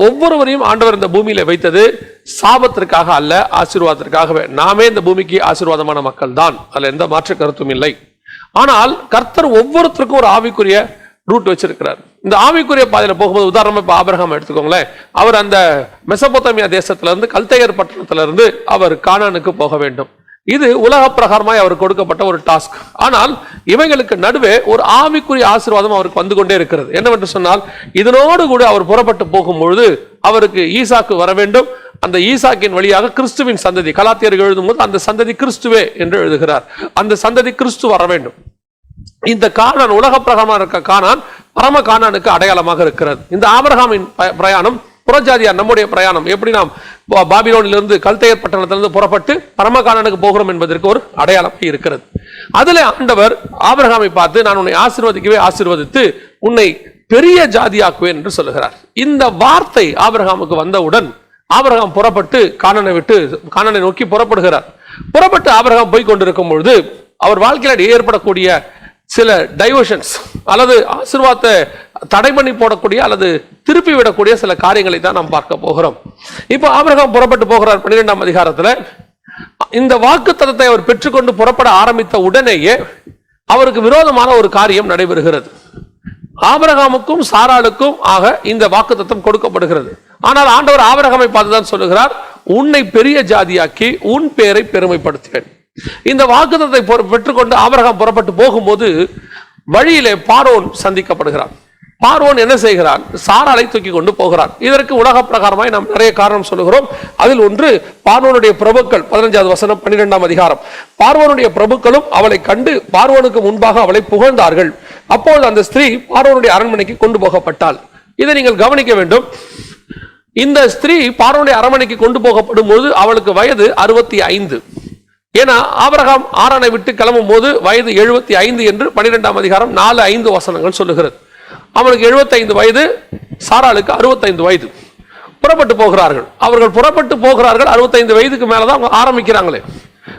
ஒவ்வொருவரையும் ஆண்டவர் இந்த பூமியில வைத்தது சாபத்திற்காக அல்ல, ஆசீர்வாதத்திற்காகவே. நாமே இந்த பூமிக்கு ஆசீர்வாதமான மக்கள் தான், அதுல எந்த மாற்று கருத்தும் இல்லை. ஆனால் கர்த்தர் ஒவ்வொருத்தருக்கும் ஒரு ஆவிக்குரிய ரூட் வச்சிருக்கிறார். இந்த ஆவிக்குரிய பாதையில போகும்போது, உதாரணமா இப்ப ஆபிரகாம் எடுத்துக்கோங்களேன். அவர் அந்த மெசபொத்தேமியா தேசத்துல இருந்து, கல்தேயர் பட்டணத்துல இருந்து அவர் கானானுக்கு போக வேண்டும். இது உலக பிரகாரமாய் அவருக்கு கொடுக்கப்பட்ட ஒரு டாஸ்க். ஆனால் இவைகளுக்கு நடுவே ஒரு ஆவிக்குரிய ஆசீர்வாதம் அவருக்கு வந்து கொண்டே இருக்கிறது. என்னவென்று சொன்னால், இதனோடு கூட அவர் புறப்பட்டு போகும்பொழுது அவருக்கு ஈசாக்கு வர வேண்டும். அந்த ஈசாக்கின் வழியாக கிறிஸ்துவின் சந்ததி, கலாத்தியர்கள் எழுதும் போது அந்த சந்ததி கிறிஸ்துவே என்று எழுதுகிறார். அந்த சந்ததி கிறிஸ்து வர வேண்டும். இந்த கானான், உலக பிரகாரமாக இருக்க கானான் பரம கானானுக்கு அடையாளமாக இருக்கிறது. இந்த ஆபிரகாமின் பிரயாணம் புறஜாதியார் நம்முடைய பிரயாணம் எப்படி நாம் பாபிலோனிலிருந்து, கல்தேயர் பட்டணத்திலிருந்து புறப்பட்டு பரம கானானுக்கு போகிறோம் என்பதற்கு ஒரு அடையாளம் இருக்கிறது. அதில் ஆண்டவர் ஆபிரகாமை பார்த்து, நான் உன்னை ஆசீர்வதிக்கவே ஆசீர்வதித்து உன்னை பெரிய ஜாதியாக்குவேன் என்று சொல்லுகிறார். இந்த வார்த்தை ஆபிரகாமுக்கு வந்தவுடன் ஆபிரகாம் புறப்பட்டு கானானை நோக்கி புறப்படுகிறார். புறப்பட்டு ஆபிரகாம் போய் கொண்டிருக்கும் பொழுது அவர் வாழ்க்கையில் ஏற்படக்கூடிய சில டைவர்ஷன்ஸ் அல்லது ஆசீர்வாதத்தை தடை பண்ணி போடக்கூடிய அல்லது திருப்பி விடக்கூடிய சில காரியங்களை தான் நாம் பார்க்க போகிறோம். இப்போ ஆபிரகாம் புறப்பட்டு போகிறார். 12ஆம் அதிகாரத்தில் இந்த வாக்குத்தத்தத்தை அவர் பெற்றுக்கொண்டு புறப்பட ஆரம்பித்த உடனேயே அவருக்கு விரோதமான ஒரு காரியம் நடைபெறுகிறது. ஆபிரகாமுக்கும் சாராளுக்கும் ஆக இந்த வாக்குத்தத்தம் கொடுக்கப்படுகிறது. ஆனால் ஆண்டவர் ஆபிரகாமை பார்த்துதான் சொல்லுகிறார், உன்னை பெரிய ஜாதியாக்கி உன் பேரை பெருமைப்படுத்துவேன். இந்த வாக்குத்தத்தை பெற்றுக்கொண்டு ஆபிரகாம் புறப்பட்டு போகும்போது வழியிலே பார்வோன் சந்திக்கப்படுகிறான். பார்வோன் என்ன செய்கிறான்? சாராளை தூக்கி கொண்டு போகிறான். இதற்கு உலக பிரகாரமாய் நாம் நிறைய காரணம் சொல்லுகிறோம். அதில் ஒன்று, பார்வோனுடைய பிரபுக்கள், 15வது வசனம் 12ஆம் அதிகாரம். பார்வோனுடைய பிரபுக்களும் அவளை கண்டு பார்வோனுக்கு முன்பாக அவளை புகழ்ந்தார்கள். அப்பொழுது அந்த ஸ்திரீ பார்வோனுடைய அரண்மனைக்கு கொண்டு போகப்பட்டாள். இதை நீங்கள் கவனிக்க வேண்டும். இந்த ஸ்திரீ பார்வோனுடைய அரண்மனைக்கு கொண்டு போகப்படும் போது அவளுக்கு வயது 65. ஏன்னா ஆபிரகாம் ஆரானை விட்டு கிளம்பும் போது வயது 75 என்று 12ஆம் அதிகாரம் 4-5 வசனங்கள் சொல்லுகிறது. அவனுக்கு 75 வயது, சாராளுக்கு 65 வயது. புறப்பட்டு போகிறார்கள். அவர்கள் புறப்பட்டு போகிறார்கள். 65 வயதுக்கு மேலதான் அவங்க ஆரம்பிக்கிறாங்களே.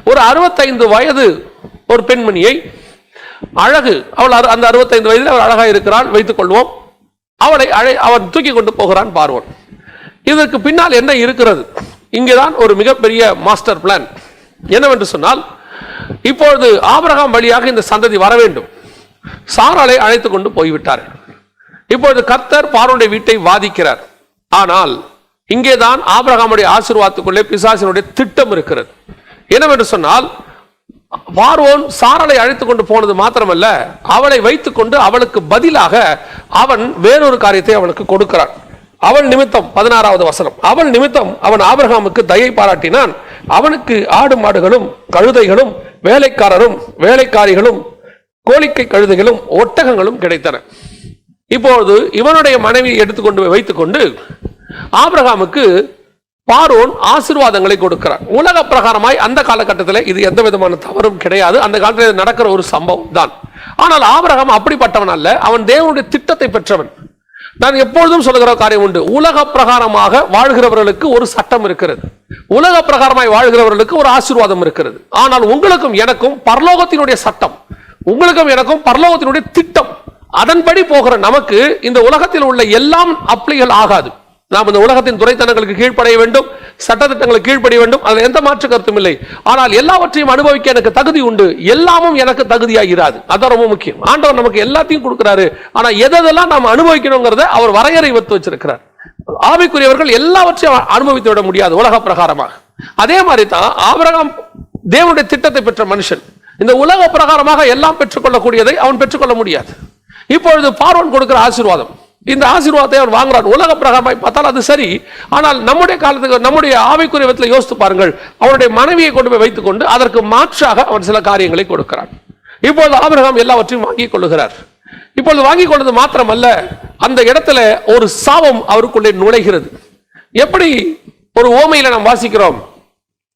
ஒரு 65 வயது ஒரு பெண்மணியை, அழகு, அவள் அந்த 65 வயதில் அவள் அழகாக இருக்கிறாள் வைத்துக் கொள்வோம். அவன் தூக்கி கொண்டு போகிறான் பார்வோன். இதற்கு பின்னால் என்ன இருக்கிறது? இங்கேதான் ஒரு மிகப்பெரிய மாஸ்டர் பிளான். என்னவென்று சொன்னால், இப்பொழுது ஆபிரகாம் வழியாக இந்த சந்ததி வர வேண்டும். சாராளை அழைத்துக் கொண்டு போய்விட்டார்கள். இப்பொழுது கர்த்தர் பார்வோனுடைய வீட்டை வாதிக்கிறார். ஆனால் இங்கேதான் ஆபிரகாமுடைய ஆசீர்வாதத்துக்குள்ளே பிசாசினுடைய திட்டம் இருக்கிறது. என்னவென்று சொன்னால், பார்வோன் சாராளை அழைத்துக் கொண்டு போனது மாத்திரமல்ல, அவளை வைத்துக் கொண்டு அவளுக்கு பதிலாக அவன் வேறொரு காரியத்தை அவளுக்கு கொடுக்கிறான். அவள் நிமித்தம் 16வது வசனம், அவள் நிமித்தம் அவன் ஆபிரகாமுக்கு தயை பாராட்டினான். அவனுக்கு ஆடு மாடுகளும் கழுதைகளும் வேலைக்காரரும் வேலைக்காரிகளும் கோழிக்கை கழுதைகளும் ஒட்டகங்களும் கிடைத்தன. இப்பொழுது இவனுடைய மனைவியை எடுத்துக்கொண்டு வைத்துக்கொண்டு ஆபிரகாமுக்கு பார்வோன் ஆசீர்வாதங்களை கொடுக்கிறான். உலக பிரகாரமாய் அந்த காலகட்டத்தில் இது எந்த விதமான தவறும் கிடையாது. அந்த காலத்தில் நடக்கிற ஒரு சம்பவம் தான். ஆனால் ஆபிரகாம் அப்படிப்பட்டவன் அல்ல. அவன் தேவனுடைய திட்டத்தை பெற்றவன். நான் எப்பொழுதும் சொல்லுகிற காரியம் உண்டு. உலக பிரகாரமாக வாழ்கிறவர்களுக்கு ஒரு சட்டம் இருக்கிறது. உலக பிரகாரமாய் வாழ்கிறவர்களுக்கு ஒரு ஆசீர்வாதம் இருக்கிறது. ஆனால் உங்களுக்கும் எனக்கும் பரலோகத்தினுடைய சட்டம், உங்களுக்கும் எனக்கும் பரலோகத்தினுடைய திட்டம், அதன்படி போகிற நமக்கு இந்த உலகத்தில் உள்ள எல்லாம் அப்ளிகள் ஆகாது. நாம் இந்த உலகத்தின் துரைத்தனங்களுக்கு கீழ்ப்படைய வேண்டும், சட்டத்திட்டங்களுக்கு கீழ்ப்படைய வேண்டும், அதில் எந்த மாற்று கருத்தும் இல்லை. ஆனால் எல்லாவற்றையும் அனுபவிக்க எனக்கு தகுதி உண்டு. எல்லாமும் எனக்கு தகுதியாகிறாது. அதான் ரொம்ப முக்கியம். ஆண்டவர் நமக்கு எல்லாத்தையும் கொடுக்கிறாரு. ஆனா எதெல்லாம் நாம் அனுபவிக்கணுங்கிறத அவர் வரையறை வைத்து வச்சிருக்கிறார். ஆவிக்குரியவர்கள் எல்லாவற்றையும் அனுபவித்து விட முடியாது உலக பிரகாரமாக. அதே மாதிரி தான் ஆபிரகாம் தேவனுடைய திட்டத்தை பெற்ற மனுஷன். இந்த உலக பிரகாரமாக எல்லாம் பெற்றுக்கொள்ளக்கூடியதை அவன் பெற்றுக்கொள்ள முடியாது. இப்பொழுது பார்வோன் கொடுக்கிற ஆசீர்வாதம், இந்த ஆசீர்வாதத்தை அவன் வாங்குறான். உலக பிரகாரமாய் பார்த்தால் அது சரி. ஆனால் நம்முடைய காலத்துக்கு, நம்முடைய ஆவிக்குரிய விதத்தில் யோசித்து பாருங்கள். அவனுடைய மனைவியை கொண்டு போய் வைத்துக் கொண்டு அதற்கு மாற்றாக அவன் சில காரியங்களை கொடுக்கிறான். இப்பொழுது ஆபிரகாம் எல்லாவற்றையும் வாங்கிக் கொள்ளுகிறார். இப்பொழுது வாங்கிக் கொண்டது மாத்திரமல்ல, அந்த இடத்துல ஒரு சாபம் அவருக்குள்ளே நுழைகிறது. எப்படி ஒரு ஓமையில நாம் வாசிக்கிறோம்,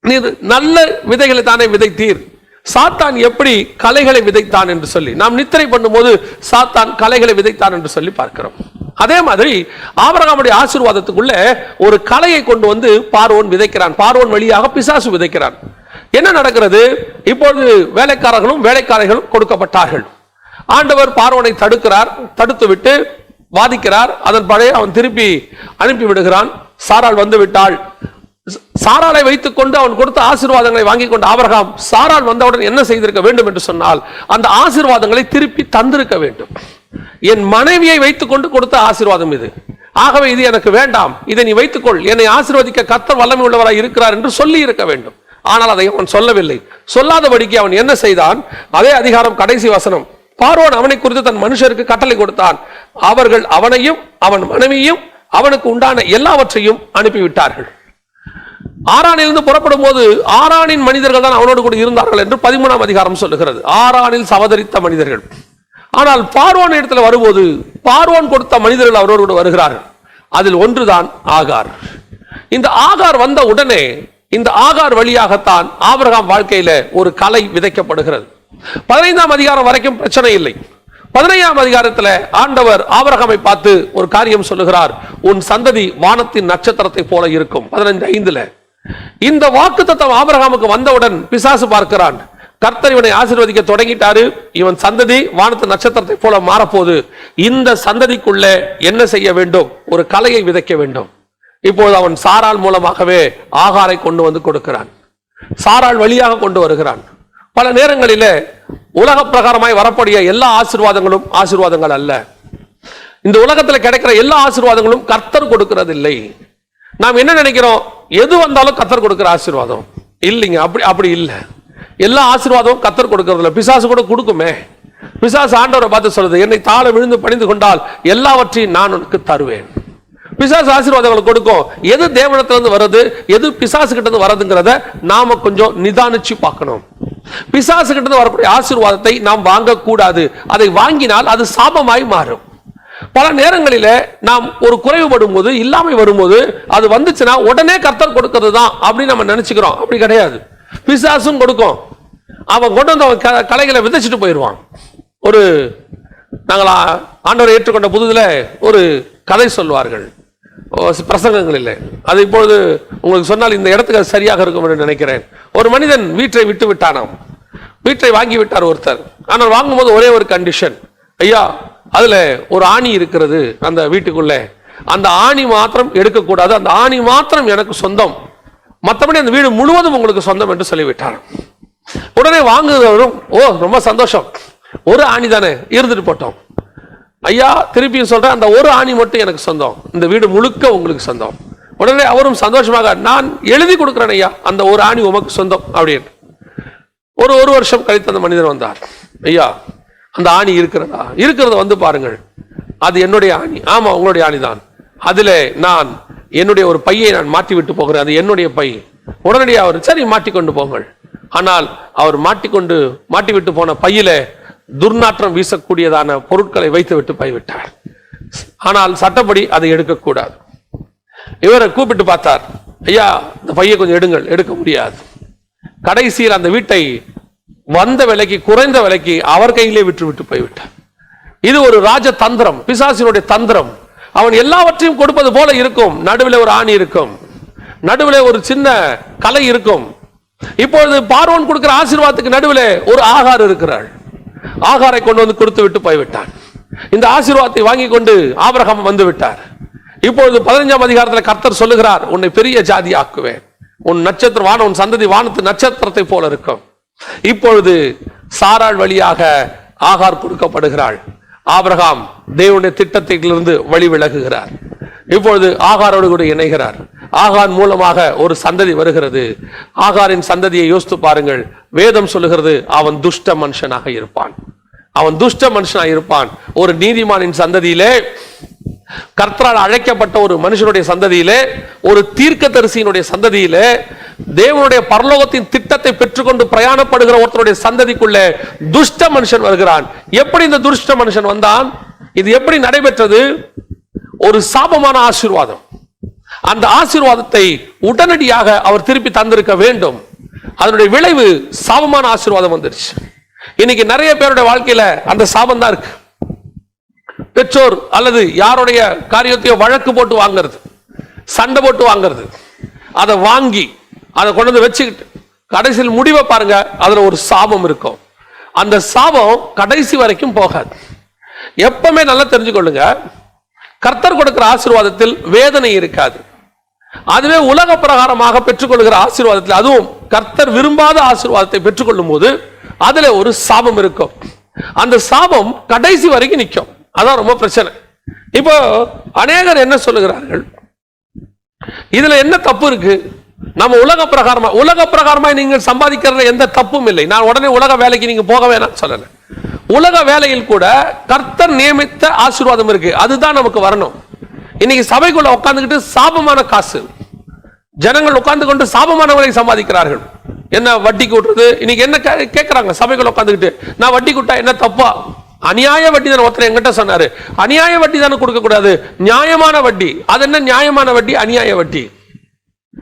நீர் நல்ல விதைகளை தானே விதைத்தீர், சாத்தான் எப்படி கலைகளை விதைத்தான் என்று சொல்லி நாம் நித்திரை பண்ணும்போது சாத்தான் கலைகளை விதைத்தான் என்று சொல்லி பார்க்கிறோம். அதே மாதிரி ஆபிரகாமுடைய ஆசீர்வாதத்துக்குள்ள ஒரு கலையை கொண்டு வந்து பார்வோன் விதைக்கிறான். பார்வோன் வழியாக பிசாசு விதைக்கிறான். என்ன நடக்கிறது? இப்பொழுது வேலைக்காரர்களும் வேலைக்காரர்களும் கொடுக்கப்பட்டார்கள். ஆண்டவர் பார்வோனை தடுக்கிறார். தடுத்து விட்டு வாதிக்கிறார். அதன்படி அவன் திருப்பி அனுப்பி விடுகிறான். சாராள் வந்து விட்டாள். சாராளை வைத்துக் கொண்டு அவன் கொடுத்த ஆசீர்வாதங்களை வாங்கி கொண்டு ஆபிரகாம் சாராள் வந்தவுடன் என்ன செய்திருக்க வேண்டும் என்று சொன்னால், அந்த ஆசீர்வாதங்களை திருப்பி தந்திருக்க வேண்டும். என் மனைவியை வைத்துக் கொண்டு கொடுத்த ஆசீர்வாதம் இது, ஆகவே இது எனக்கு வேண்டாம், இதை நீ வைத்துக்கொள், என்னை ஆசீர்வதிக்க கர்த்தர் வல்லமை உள்ளவராய் இருக்கிறார் என்று சொல்லி இருக்க வேண்டும். ஆனால் அதை அவன் சொல்லவில்லை. சொல்லாதபடிக்கு அவன் என்ன செய்தான்? அதே அதிகாரம் கடைசி வசனம், பார்வோன் அவனை குறித்து தன் மனுஷருக்கு கட்டளை கொடுத்தான். அவர்கள் அவனையும் அவன் மனைவியும் அவனுக்கு உண்டான எல்லாவற்றையும் அனுப்பிவிட்டார்கள். ஆரானிலிருந்து புறப்படும் போது ஆரானின் மனிதர்கள் தான் அவனோடு கூட இருந்தார்கள் என்று 13ஆம் அதிகாரம் சொல்லுகிறது. ஆரானில் சவதரித்த மனிதர்கள். ஆனால் பார்வோன் இடத்துல வரும்போது பார்வோன் கொடுத்த மனிதர்கள் அவரோடு கூட வருகிறார்கள். அதில் ஒன்றுதான் ஆகார். இந்த ஆகார் வந்த உடனே இந்த ஆகார் வழியாகத்தான் ஆபிரகாம் வாழ்க்கையில ஒரு கலை விதைக்கப்படுகிறது. 15ஆம் அதிகாரம் வரைக்கும் பிரச்சனை இல்லை. 15ஆம் அதிகாரத்தில் ஆண்டவர் ஆபிரகாமை பார்த்து ஒரு காரியம் சொல்லுகிறார், உன் சந்ததி வானத்தின் நட்சத்திரத்தை போல இருக்கும். 15:5 இந்த வாக்குத்தத்தம் ஆபிரகாமுக்கு வந்தவுடன் பிசாசு பார்க்கிறான், கர்த்தர் இவனை ஆசீர்வதிக்க தொடங்கிட்டாரு, இவன் சந்ததி வானத்து நட்சத்திரத்தை போல மாறப்போது, இந்த சந்ததிக்குள்ள என்ன செய்ய வேண்டும்? ஒரு கலையை விதைக்க வேண்டும். இப்போது அவன் சாராள் மூலமாகவே ஆகாரை கொண்டு வந்து கொடுக்கிறான். சாராள் வழியாக கொண்டு வருகிறான். பல நேரங்களில உலக பிரகாரமாய் வரக்கூடிய எல்லா ஆசீர்வாதங்களும் ஆசீர்வாதங்கள் அல்ல. இந்த உலகத்தில் கிடைக்கிற எல்லா ஆசீர்வாதங்களும் கர்த்தர் கொடுக்கிறது இல்லை. நாம் என்ன நினைக்கிறோம்? எது வந்தாலும் கர்த்தர் கொடுக்கிற ஆசீர்வாதம் இல்லைங்க. அப்படி இல்லை. எல்லா ஆசீர்வாதமும் கர்த்தர் கொடுக்கிறது இல்லை. பிசாசு கூட கொடுக்குமே. பிசாசு ஆண்டவரை பார்த்து சொல்றது, என்னை தாழ விழுந்து பணிந்து கொண்டால் எல்லாவற்றையும் நான் உனக்கு தருவேன். பிசாசு ஆசீர்வாதங்களை கொடுக்கும். எது தேவனத்திலிருந்து வருது, எது பிசாசு கிட்ட இருந்து வரதுங்கிறத நாம கொஞ்சம் நிதானிச்சு பார்க்கணும். பிசாசு கிட்ட இருந்து வரக்கூடிய ஆசீர்வாதத்தை நாம் வாங்கக்கூடாது. அதை வாங்கினால் அது சாபமாய் மாறும். பல நேரங்களில நாம் ஒரு குறைவுபடும் போது, இல்லாமை வரும்போது, அது வந்துச்சுன்னா உடனே கர்த்தர் கொடுக்கிறது தான் அப்படின்னு நம்ம நினைச்சுக்கிறோம். அப்படி கிடையாது. பிசாசும் கொடுக்கும். அவன் கொண்டு வந்து அவன் கலைகளை விதைச்சிட்டு போயிடுவான். ஒரு நாங்கள் ஆண்டவரை ஏற்றுக்கொண்ட புதுதில் ஒரு கதை சொல்வார்கள் பிரசங்கங்களில். அது இப்பொழுது உங்களுக்கு சொன்னால் இந்த இடத்துக்கு அது சரியாக இருக்கும் என்று நினைக்கிறேன். ஒரு மனிதன் வீட்டை விட்டு விட்டானாம். வீட்டை வாங்கி விட்டார் ஒருத்தர். ஆனால் வாங்கும்போது ஒரே ஒரு கண்டிஷன், ஐயா அதுல ஒரு ஆணி இருக்கிறது அந்த வீட்டுக்குள்ள, அந்த ஆணி மாத்திரம் எடுக்கக்கூடாது, அந்த ஆணி மாத்திரம் எனக்கு சொந்தம், மற்றபடி அந்த வீடு முழுவதும் உங்களுக்கு சொந்தம் என்று சொல்லிவிட்டார். உடனே வாங்குகிறவரும், ஓ ரொம்ப சந்தோஷம், ஒரு ஆணி தானே இருந்துட்டு போட்டோம், ஐயா திருப்பியும் சொல்றேன், அந்த ஒரு ஆணி மட்டும் எனக்கு சொந்தம், இந்த வீடு முழுக்க உங்களுக்கு சொந்தம். உடனே அவரும் சந்தோஷமாக, நான் எழுதி கொடுக்கிறேன் ஐயா, அந்த ஒரு ஆணி உமக்கு சொந்தம் அப்படின்னு. ஒரு வருஷம் கழித்து அந்த மனிதர் வந்தார். ஐயா அந்த ஆணி இருக்கிறத வந்து பாருங்கள், அது என்னுடைய ஆணி. ஆமா உங்களுடைய ஆணி தான். அதுல நான் என்னுடைய ஒரு பையை நான் மாட்டி விட்டு போகிறேன், அது என்னுடைய பை. உடனடியாக அவர், சரி மாட்டிக்கொண்டு போங்கள். ஆனால் அவர் மாட்டி விட்டு போன பையில துர்நாற்றம் வீசக்கூடியதான பொருட்களை வைத்து விட்டு போய்விட்டார். ஆனால் சட்டப்படி அதை எடுக்கக்கூடாது. இவரை கூப்பிட்டு பார்த்தார், ஐயா இந்த பையை கொஞ்சம் எடுங்கள். எடுக்க முடியாது. கடைசியில் அந்த வீட்டை வந்த விலைக்கு, குறைந்த விலைக்கு அவர் கையிலே விட்டு போய்விட்டார். இது ஒரு ராஜ தந்திரம், பிசாசினுடைய தந்திரம். அவன் எல்லாவற்றையும் கொடுப்பது போல இருக்கும். நடுவில் ஒரு ஆணி இருக்கும், நடுவில் ஒரு சின்ன கலை இருக்கும். இப்பொழுது பார்வோன் கொடுக்கிற ஆசீர்வாதத்துக்கு நடுவில் ஒரு ஆகார் இருக்கிறாள். ஆகாரை கொண்டு வந்து கொடுத்து விட்டு போய்விட்டான். இந்த ஆசீர்வாதத்தை வாங்கி கொண்டு ஆபிரகாம் வந்து விட்டார். இப்பொழுது 15ஆம் அதிகாரத்தில் கர்த்தர் சொல்லுகிறார், உன்னை பெரிய ஜாதி ஆக்குவேன், உன் நட்சத்திரம் உன் சந்ததி வானத்து நட்சத்திரத்தை போல இருக்கும். இப்பொழுது சாராள் வழியாக ஆகார் கொடுக்கப்படுகிறாள். ஆபிரகாம் தேவனுடைய திட்டத்திலிருந்து வழி விலகுகிறார். இப்பொழுது ஆகாரோடு கூட இணைகிறார். ஆகார் மூலமாக ஒரு சந்ததி வருகிறது. ஆகாரின் சந்ததியை யோசித்து பாருங்கள். வேதம் சொல்லுகிறது, அவன் துஷ்ட மனுஷனாக இருப்பான். அவன் துஷ்ட மனுஷனாக இருப்பான். ஒரு நீதிமானின் சந்ததியிலே, கர்த்தரால் அழைக்கப்பட்ட ஒரு மனுஷனுடைய சந்ததியிலே, ஒரு தீர்க்கதரிசியினுடைய சந்ததியிலே, தேவனுடைய பரலோகத்தின் திட்டத்தை பெற்றுக்கொண்டு பிரயாணப்படுகிற ஒருத்தருடைய சந்ததிக்குள்ளே துஷ்ட மனுஷன் வருகிறான். எப்படி இந்த துஷ்ட மனுஷன் வந்தான்? இது எப்படி நடைபெற்றது? ஒரு சாபமான ஆசீர்வாதம். அந்த ஆசீர்வாதத்தை உடனடியாக அவர் திருப்பி தந்திருக்க வேண்டும். அதனுடைய விளைவு சாபமான ஆசீர்வாதம் வந்துருச்சு. இன்னைக்கு நிறைய பேருடைய வாழ்க்கையில அந்த சாபம் தான் இருக்கு. பெற்றோர் அல்லது யாருடைய காரியத்தையோ வழக்கு போட்டு வாங்கிறது, சண்டை போட்டு வாங்கிறது, அதை வாங்கி அதை கொண்டு வந்து வச்சுக்கிட்டு கடைசியில் முடிவை பாருங்க, அதுல ஒரு சாபம் இருக்கும். அந்த சாபம் கடைசி வரைக்கும் போகாது. எப்பவுமே நல்லா தெரிஞ்சுக்கொள்ளுங்க, கர்த்தர் கொடுக்கிற ஆசீர்வாதத்தில் வேதனை இருக்காது. அதுவே உலக பிரகாரமாக பெற்றுக்கொள்கிற ஆசீர்வாதத்தில், அதுவும் கர்த்தர் விரும்பாத ஆசீர்வாதத்தை பெற்றுக்கொள்ளும் போது அதுல ஒரு சாபம் இருக்கும். அந்த சாபம் கடைசி வரைக்கும் நிற்கும். அதான் ரொம்ப பிரச்சனை. இப்போ அநேகர் என்ன சொல்லுகிறார்கள், இதுல என்ன தப்பு இருக்கு? நம்ம உலக பிரகாரமா நீங்கள் சம்பாதிக்கிறதுல எந்த தப்பும் இல்லை. நான் உடனே உலக வேலைக்கு நீங்க போக வேணாம் சொல்லல. உலக வேலையில் கூட கர்த்தர் நியமித்த ஆசீர்வாதம் இருக்கு. அதுதான் நமக்கு வரணும். இன்னைக்கு சபைக்குள்ள உட்கார்ந்துக்கிட்டு சாபமான காசு, ஜனங்கள் உட்கார்ந்து கொண்டு சாபமானவர்களை சம்பாதிக்கிறார்கள். என்ன வட்டி கூட்டுறது? இன்னைக்கு என்ன கேட்கிறாங்க சபைக்குள்ள உட்கார்ந்துக்கிட்டு, நான் வட்டி கூட்டா என்ன தப்பா? அநியாய வட்டி தானே. ஒருத்தர் என்கிட்ட சொன்னாரு, அநியாய வட்டி தானே கொடுக்க கூடாது, நியாயமான வட்டி. அது என்ன நியாயமான வட்டி, அநியாய வட்டி?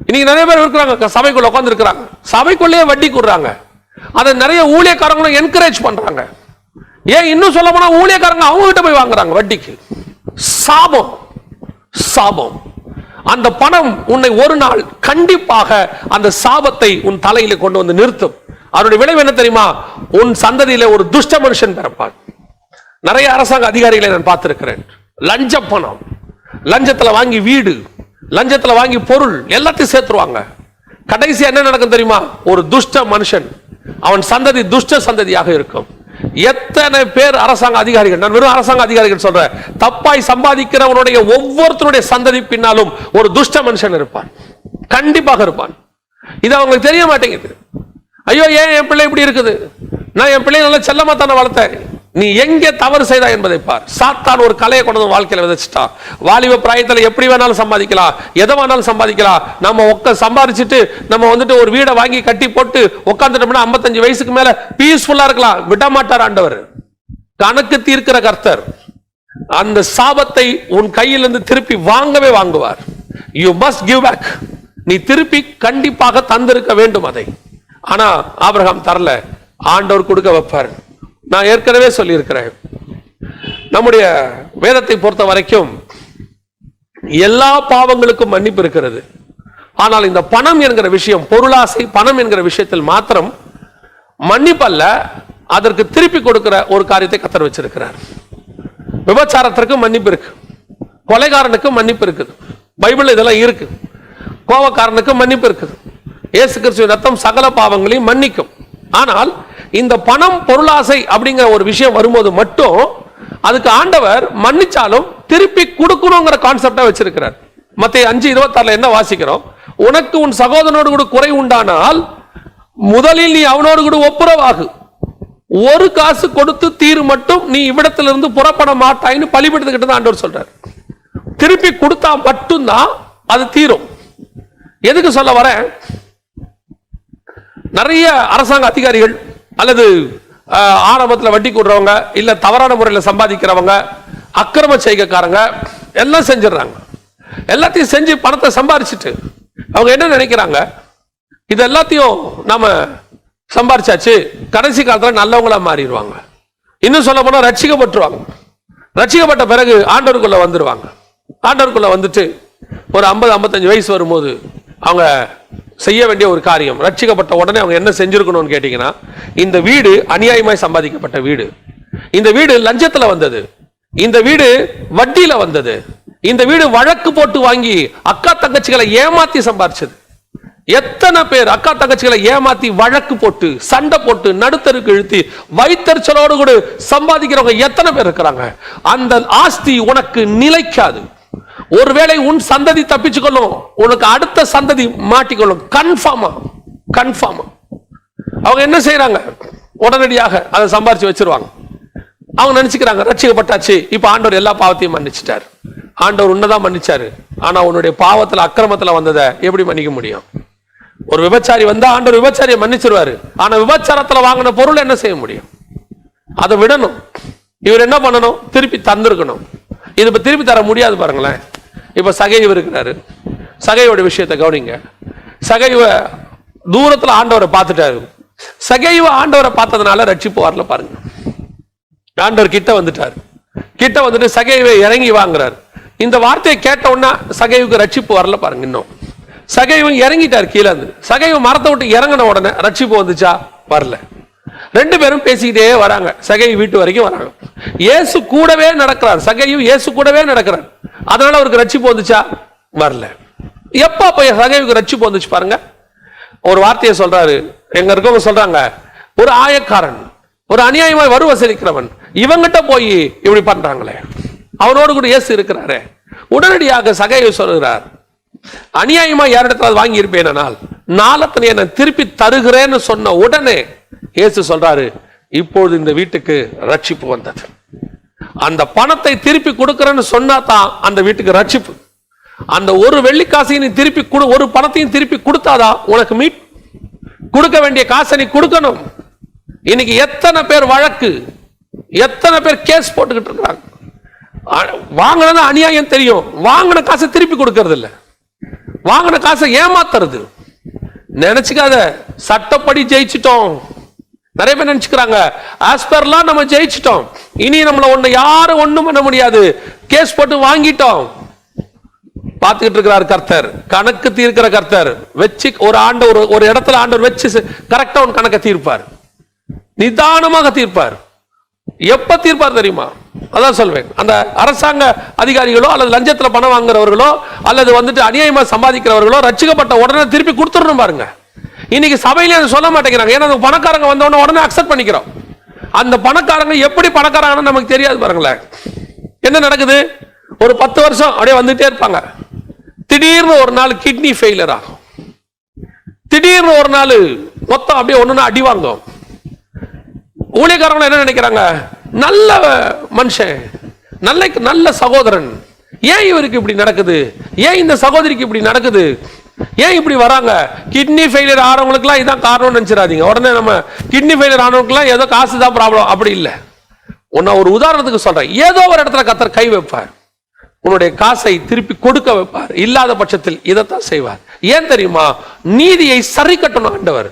இன்னைக்கு நிறைய பேர் இருக்கிறாங்க சபைக்குள்ள உட்கார்ந்து இருக்கிறாங்க, சபைக்குள்ளேயே வட்டி கூடுறாங்க. அதை நிறைய ஊழியக்காரங்களும் என்கரேஜ் பண்றாங்க. ஏன் இன்னும் சொல்ல போனா ஊழியக்காரங்க அவங்க கிட்ட போய் வாங்குறாங்க வட்டிக்கு. சாபம், சாபம். அந்த பணம் உன்னை ஒரு நாள் கண்டிப்பாக அந்த சாபத்தை உன் தலையில கொண்டு வந்து நிறுத்தும். அவருடைய விளைவு என்ன தெரியுமா? உன் சந்ததியில ஒரு துஷ்ட மனுஷன் பிறப்பான். நிறைய அரசாங்க அதிகாரிகளை நான் பார்த்திருக்கிறேன். லஞ்ச பணம், லஞ்சத்துல வாங்கி வீடு, லஞ்சத்துல வாங்கி பொருள் எல்லாத்தையும் சேர்த்துருவாங்க. கடைசி என்ன நடக்கும் தெரியுமா? ஒரு துஷ்ட மனுஷன், அவன் சந்ததி துஷ்ட சந்ததியாக இருக்கும். எத்தனை பேர் அரசாங்க அதிகாரிகள், நான் வெறும் அரசாங்க அதிகாரிகள் சொல்றேன், தப்பாய் சம்பாதிக்கிறவனுடைய ஒவ்வொருத்தருடைய சந்ததி பின்னாலும் ஒரு துஷ்ட மனுஷன் இருப்பான், கண்டிப்பாக இருப்பான். இது அவங்களுக்கு தெரிய மாட்டேங்குது. ஐயோ, ஏன் என் பிள்ளை இப்படி இருக்குது? நான் என் பிள்ளை நல்லா செல்லமா தானே வளர்த்தேன். நீ எங்கே தவறு செய்தா என்பதை பார். சாத்தான் ஒரு கலையை கொண்டு வந்து வாழ்க்கையில விதைச்சிட்டான். வாலிப பிராயத்தில் எப்படி வேணாலும் சம்பாதிக்கலாம், எதை வேணாலும் சம்பாதிக்கலாம். நம்ம சம்பாதிச்சுட்டு நம்ம வந்துட்டு ஒரு வீடை வாங்கி கட்டி போட்டு உட்காந்துட்டோம்னா 55 வயசுக்கு மேல பீஸ்ஃபுல்லா இருக்கலாம். விட மாட்டார் ஆண்டவர், கணக்கு தீர்க்கிற கர்த்தர். அந்த சாபத்தை உன் கையிலிருந்து திருப்பி வாங்கவே வாங்குவார். You must give back. நீ திருப்பி கண்டிப்பாக தந்திருக்க வேண்டும் அதை. ஆனா ஆபிரகாம் தரல, ஆண்டவர் கொடுக்க வைப்பார். நான் ஏற்கனவே சொல்லி இருக்கிறேன், நம்முடைய வேதத்தை பொறுத்த வரைக்கும் எல்லா பாவங்களுக்கும் மன்னிப்பு இருக்கிறது. ஆனால் இந்த பணம் என்கிற விஷயம், பொருளாசை, பணம் என்கிற விஷயத்தில் மாத்திரம் மன்னிப்பல்ல, அதற்கு திருப்பி கொடுக்கிற ஒரு காரியத்தை கர்த்தர் வச்சிருக்கிறார். விபச்சாரத்திற்கு மன்னிப்பு இருக்கு, கொலைகாரனுக்கு மன்னிப்பு இருக்குது, பைபிள் இதெல்லாம் இருக்கு. கோபக்காரனுக்கு மன்னிப்பு இருக்குது. இயேசு கிறிஸ்துவின் ரத்தம் சகல பாவங்களையும் மன்னிக்கும். ஆனால் இந்த பணம், பொருளாசை அப்படிங்கிற ஒரு விஷயம் வரும்போது மட்டும் அதுக்கு ஆண்டவர் மன்னிச்சாலும் திருப்பி கொடுக்கணுங்கிற கான்செப்டா வச்சிருக்கிறார். மத்தேயு 5:26 என்ன வாசிக்கிறோம்? உனக்கு உன் சகோதரனோடு கூட குறை உண்டானால் முதலில் நீ அவனோடு கூட ஒப்புரவாகு, ஒரு காசு கொடுத்து தீரு மட்டும் நீ இவ்விடத்திலிருந்து புறப்பட மாட்டாயின்னு பலிபீடத்துக்கிட்ட தான் ஆண்டவர் சொல்றார். திருப்பி கொடுத்தா மட்டும்தான் அது தீரும். எதுக்கு சொல்ல வரேன்? நிறைய அரசாங்க அதிகாரிகள் அல்லது ஆரம்பத்தில் வட்டி கூடுறவங்க, இல்ல தவறான முறையில் சம்பாதிக்கிறவங்க, அக்கிரம செய்கைக்காரங்க எல்லாம் செஞ்சிடறாங்க. எல்லாத்தையும் செஞ்சு பணத்தை சம்பாதிச்சுட்டு அவங்க என்ன நினைக்கிறாங்க, இது எல்லாத்தையும் நாம சம்பாதிச்சாச்சு, கடைசி காலத்தில் நல்லவங்களா மாறிடுவாங்க. இன்னும் சொல்ல போனா ரட்சிக்கப்பட்டுருவாங்க. ரட்சிக்கப்பட்ட பிறகு ஆண்டவருக்குள்ள வந்துருவாங்க. ஆண்டவருக்குள்ள வந்துட்டு ஒரு 50-55 வயசு வரும்போது அவங்க செய்ய வேண்டிய ஒரு காரியம், ரட்சிக்கப்பட்ட உடனே அவங்க என்ன செஞ்சிருக்கணும்னு கேட்டீங்கன்னா, இந்த வீடு அநியாயமாய் சம்பாதிக்கப்பட்ட வீடு, இந்த வீடு லஞ்சத்துல வந்தது, இந்த வீடு வட்டியில வந்தது, இந்த வீடு வழக்கு போட்டு வாங்கி அக்கா தங்கச்சிகளை ஏமாத்தி சம்பாதிச்சது. எத்தனை பேர் அக்கா தங்கச்சிகளை ஏமாத்தி வழக்கு போட்டு சண்டை போட்டு நடுத்தருக்கு இழுத்தி வைத்தறிச்சலோடு கூட சம்பாதிக்கிறவங்க எத்தனை பேர் இருக்கிறாங்க? அந்த ஆஸ்தி உனக்கு நிலைக்காது. ஒருவேளை உன் சந்ததி தப்பிச்சுக்கொள்ளும், உனக்கு அடுத்த சந்ததி மாட்டிக்கொள்ளும். கன்ஃபார்மா. அவங்க என்ன செய்யறாங்க? உடனடியாக அதை சம்பாரிச்சு வச்சிருவாங்க. அவங்க நினைச்சுக்கிறாங்க ரட்சிக்கப்பட்டாச்சு, இப்ப ஆண்டவர் எல்லா பாவத்தையும் மன்னிச்சிட்டார். ஆண்டவர் உன்னதான் மன்னிச்சாரு, ஆனா உன்னுடைய பாவத்துல அக்கிரமத்துல வந்ததை எப்படி மன்னிக்க முடியும்? ஒரு விபச்சாரி வந்தா ஆண்டவர் விபச்சாரியை மன்னிச்சிருவாரு, ஆனா விபச்சாரத்துல வாங்கின பொருள் என்ன செய்ய முடியும்? அதை விடணும். இவர் என்ன பண்ணணும்? திருப்பி தந்திருக்கணும். இது இப்ப திருப்பி தர முடியாது. பாருங்களேன், இப்ப சகைவு இருக்கிறாரு. சகையோட விஷயத்தை கவனிங்க. சகைவ தூரத்துல ஆண்டவரை பார்த்துட்டாரு. சகைவ ஆண்டவரை பார்த்ததுனால ரட்சிப்பு வரல. பாருங்க, ஆண்டவர் கிட்ட வந்துட்டாரு. கிட்ட வந்துட்டு சகைவை இறங்கி வாங்குறாரு. இந்த வார்த்தையை கேட்ட உடனே சகைவுக்கு ரட்சிப்பு வரல. பாருங்க, இன்னும் சகைவு இறங்கிட்டார் கீழே இருந்து. சகைவு மரத்தை விட்டு இறங்கின உடனே ரட்சிப்பு வந்துச்சா? வரல. ரெண்டு பேரும் பேசிக்கிட்டே வராங்க, சகைவு வீட்டு வரைக்கும் வராங்க. இயேசு கூடவே நடக்கிறார். சகைவு இயேசு கூடவே நடக்கிறார். அதனால அவருக்கு ரட்சிப்பு வந்துச்சா? வரல. எப்ப அப்ப சகேவுக்கு ரட்சிப்பு வந்துச்சு பாருங்க. ஒரு வார்த்தையை சொல்றாரு, எங்க இருக்கவங்க சொல்றாங்க, ஒரு ஆயக்காரன், ஒரு அநியாயமாய் வரி வசூலிக்கிறவன் இவங்கிட்ட போய் இப்படி பண்றாங்களே, அவனோடு கூட இயேசு இருக்கிறாரே. உடனடியாக சகேயு சொல்கிறார், அநியாயமா யாரிடத்தில் வாங்கி இருப்பேனால் நாளத்தனை நான் திருப்பி தருகிறேன்னு சொன்ன உடனே இயேசு சொல்றாரு, இப்பொழுது இந்த வீட்டுக்கு ரட்சிப்பு வந்தது. அந்த பணத்தை திருப்பி கொடுக்கிறேன்னு சொன்னா தான் அந்த வீட்டுக்கு ரட்சிப்பு. அந்த ஒரு வெள்ளிக்காசையும் நீ திருப்பி ஒரு பணத்தையும் திருப்பி கொடுத்தாதான் உனக்கு மீட். கொடுக்க வேண்டிய காசை நீ கொடுக்கணும். இன்னைக்கு எத்தனை பேர் வழக்கு, எத்தனை பேர் கேஸ் போட்டுக்கிட்டு இருக்காங்க. வாங்கினது அநியாயம் தெரியும், வாங்கின காசை திருப்பி கொடுக்கறது இல்ல, வாங்கின காசை ஏமாத்துறது. நினைச்சுக்காத சட்டப்படி ஜெயிச்சிட்டோம். நிறைய பேர் நினைச்சுக்கிறாங்க ஆஸ்பர்லாம் நம்ம ஜெயிச்சிட்டோம், இனி நம்மள யாரும் ஒண்ணும் பண்ண முடியாது, கேஸ் போட்டு வாங்கிட்டோம். பார்த்துக்கிட்டு இருக்கிறார் கர்த்தர், கணக்கு தீர்க்கிற கர்த்தர். வச்சு ஒரு ஆண்டவர் ஒரு இடத்துல ஆண்டவர் வச்சு கரெக்டா ஒரு கணக்கை தீர்ப்பார், நிதானமாக தீர்ப்பார். எப்ப தீர்ப்பார் தெரியுமா? அதான் சொல்வேன், அந்த அரசாங்க அதிகாரிகளோ அல்லது லஞ்சத்துல பணம் வாங்குறவர்களோ அல்லது அநியாயமா சம்பாதிக்கிறவர்களோ ரட்சிக்கப்பட்ட உடனே திருப்பி கொடுத்துடணும் பாருங்க. இன்னைக்கு சபையில சொல்ல மாட்டேங்கிறாங்க. ஏன்னா பணக்காரங்க வந்த உடனே அக்செப்ட் பண்ணிக்கிறோம். அந்த பணக்காரங்க எப்படி பணக்காரங்கன்னு நமக்கு தெரியாது பாருங்களேன். என்ன நடக்குது? ஒரு 10 வருஷம் அப்படியே வந்துட்டே இருப்பாங்க. திடீர்னு ஒரு நாள் கிட்னி ஃபெயிலியர் ஆகும், திடீர்னு ஒரு நாள் மொத்தம் அப்படியே ஒண்ணுன்னா அடி வாங்கும். ஊழியக்காரங்க என்ன நினைக்கிறாங்க, நல்ல மனுஷன், நல்ல சகோதரன், ஏன் இவருக்கு இப்படி நடக்குது, ஏன் இந்த சகோதரிக்கு இப்படி நடக்குது, ஏன் இப்படி வராங்க? கிட்னி ஃபெயிலியர் ஆனவங்களுக்குலாம் இதான் காரணம் நினைச்சிடாதீங்க. உடனே நம்ம கிட்னி ஃபெயிலியர் ஆனவங்களுக்குலாம் ஏதோ காசு தான் ப்ராப்ளம், அப்படி இல்லை. ஒரு உதாரணத்துக்கு சொல்றேன், ஏதோ ஒரு இடத்துல கர்த்தர் கை வைப்பார், உன்னுடைய காசை திருப்பி கொடுக்க வைப்பார். இல்லாத பட்சத்தில் இதைத்தான் செய்வார். ஏன் தெரியுமா? நீதியை சரி கட்டணும் ஆண்டவர்,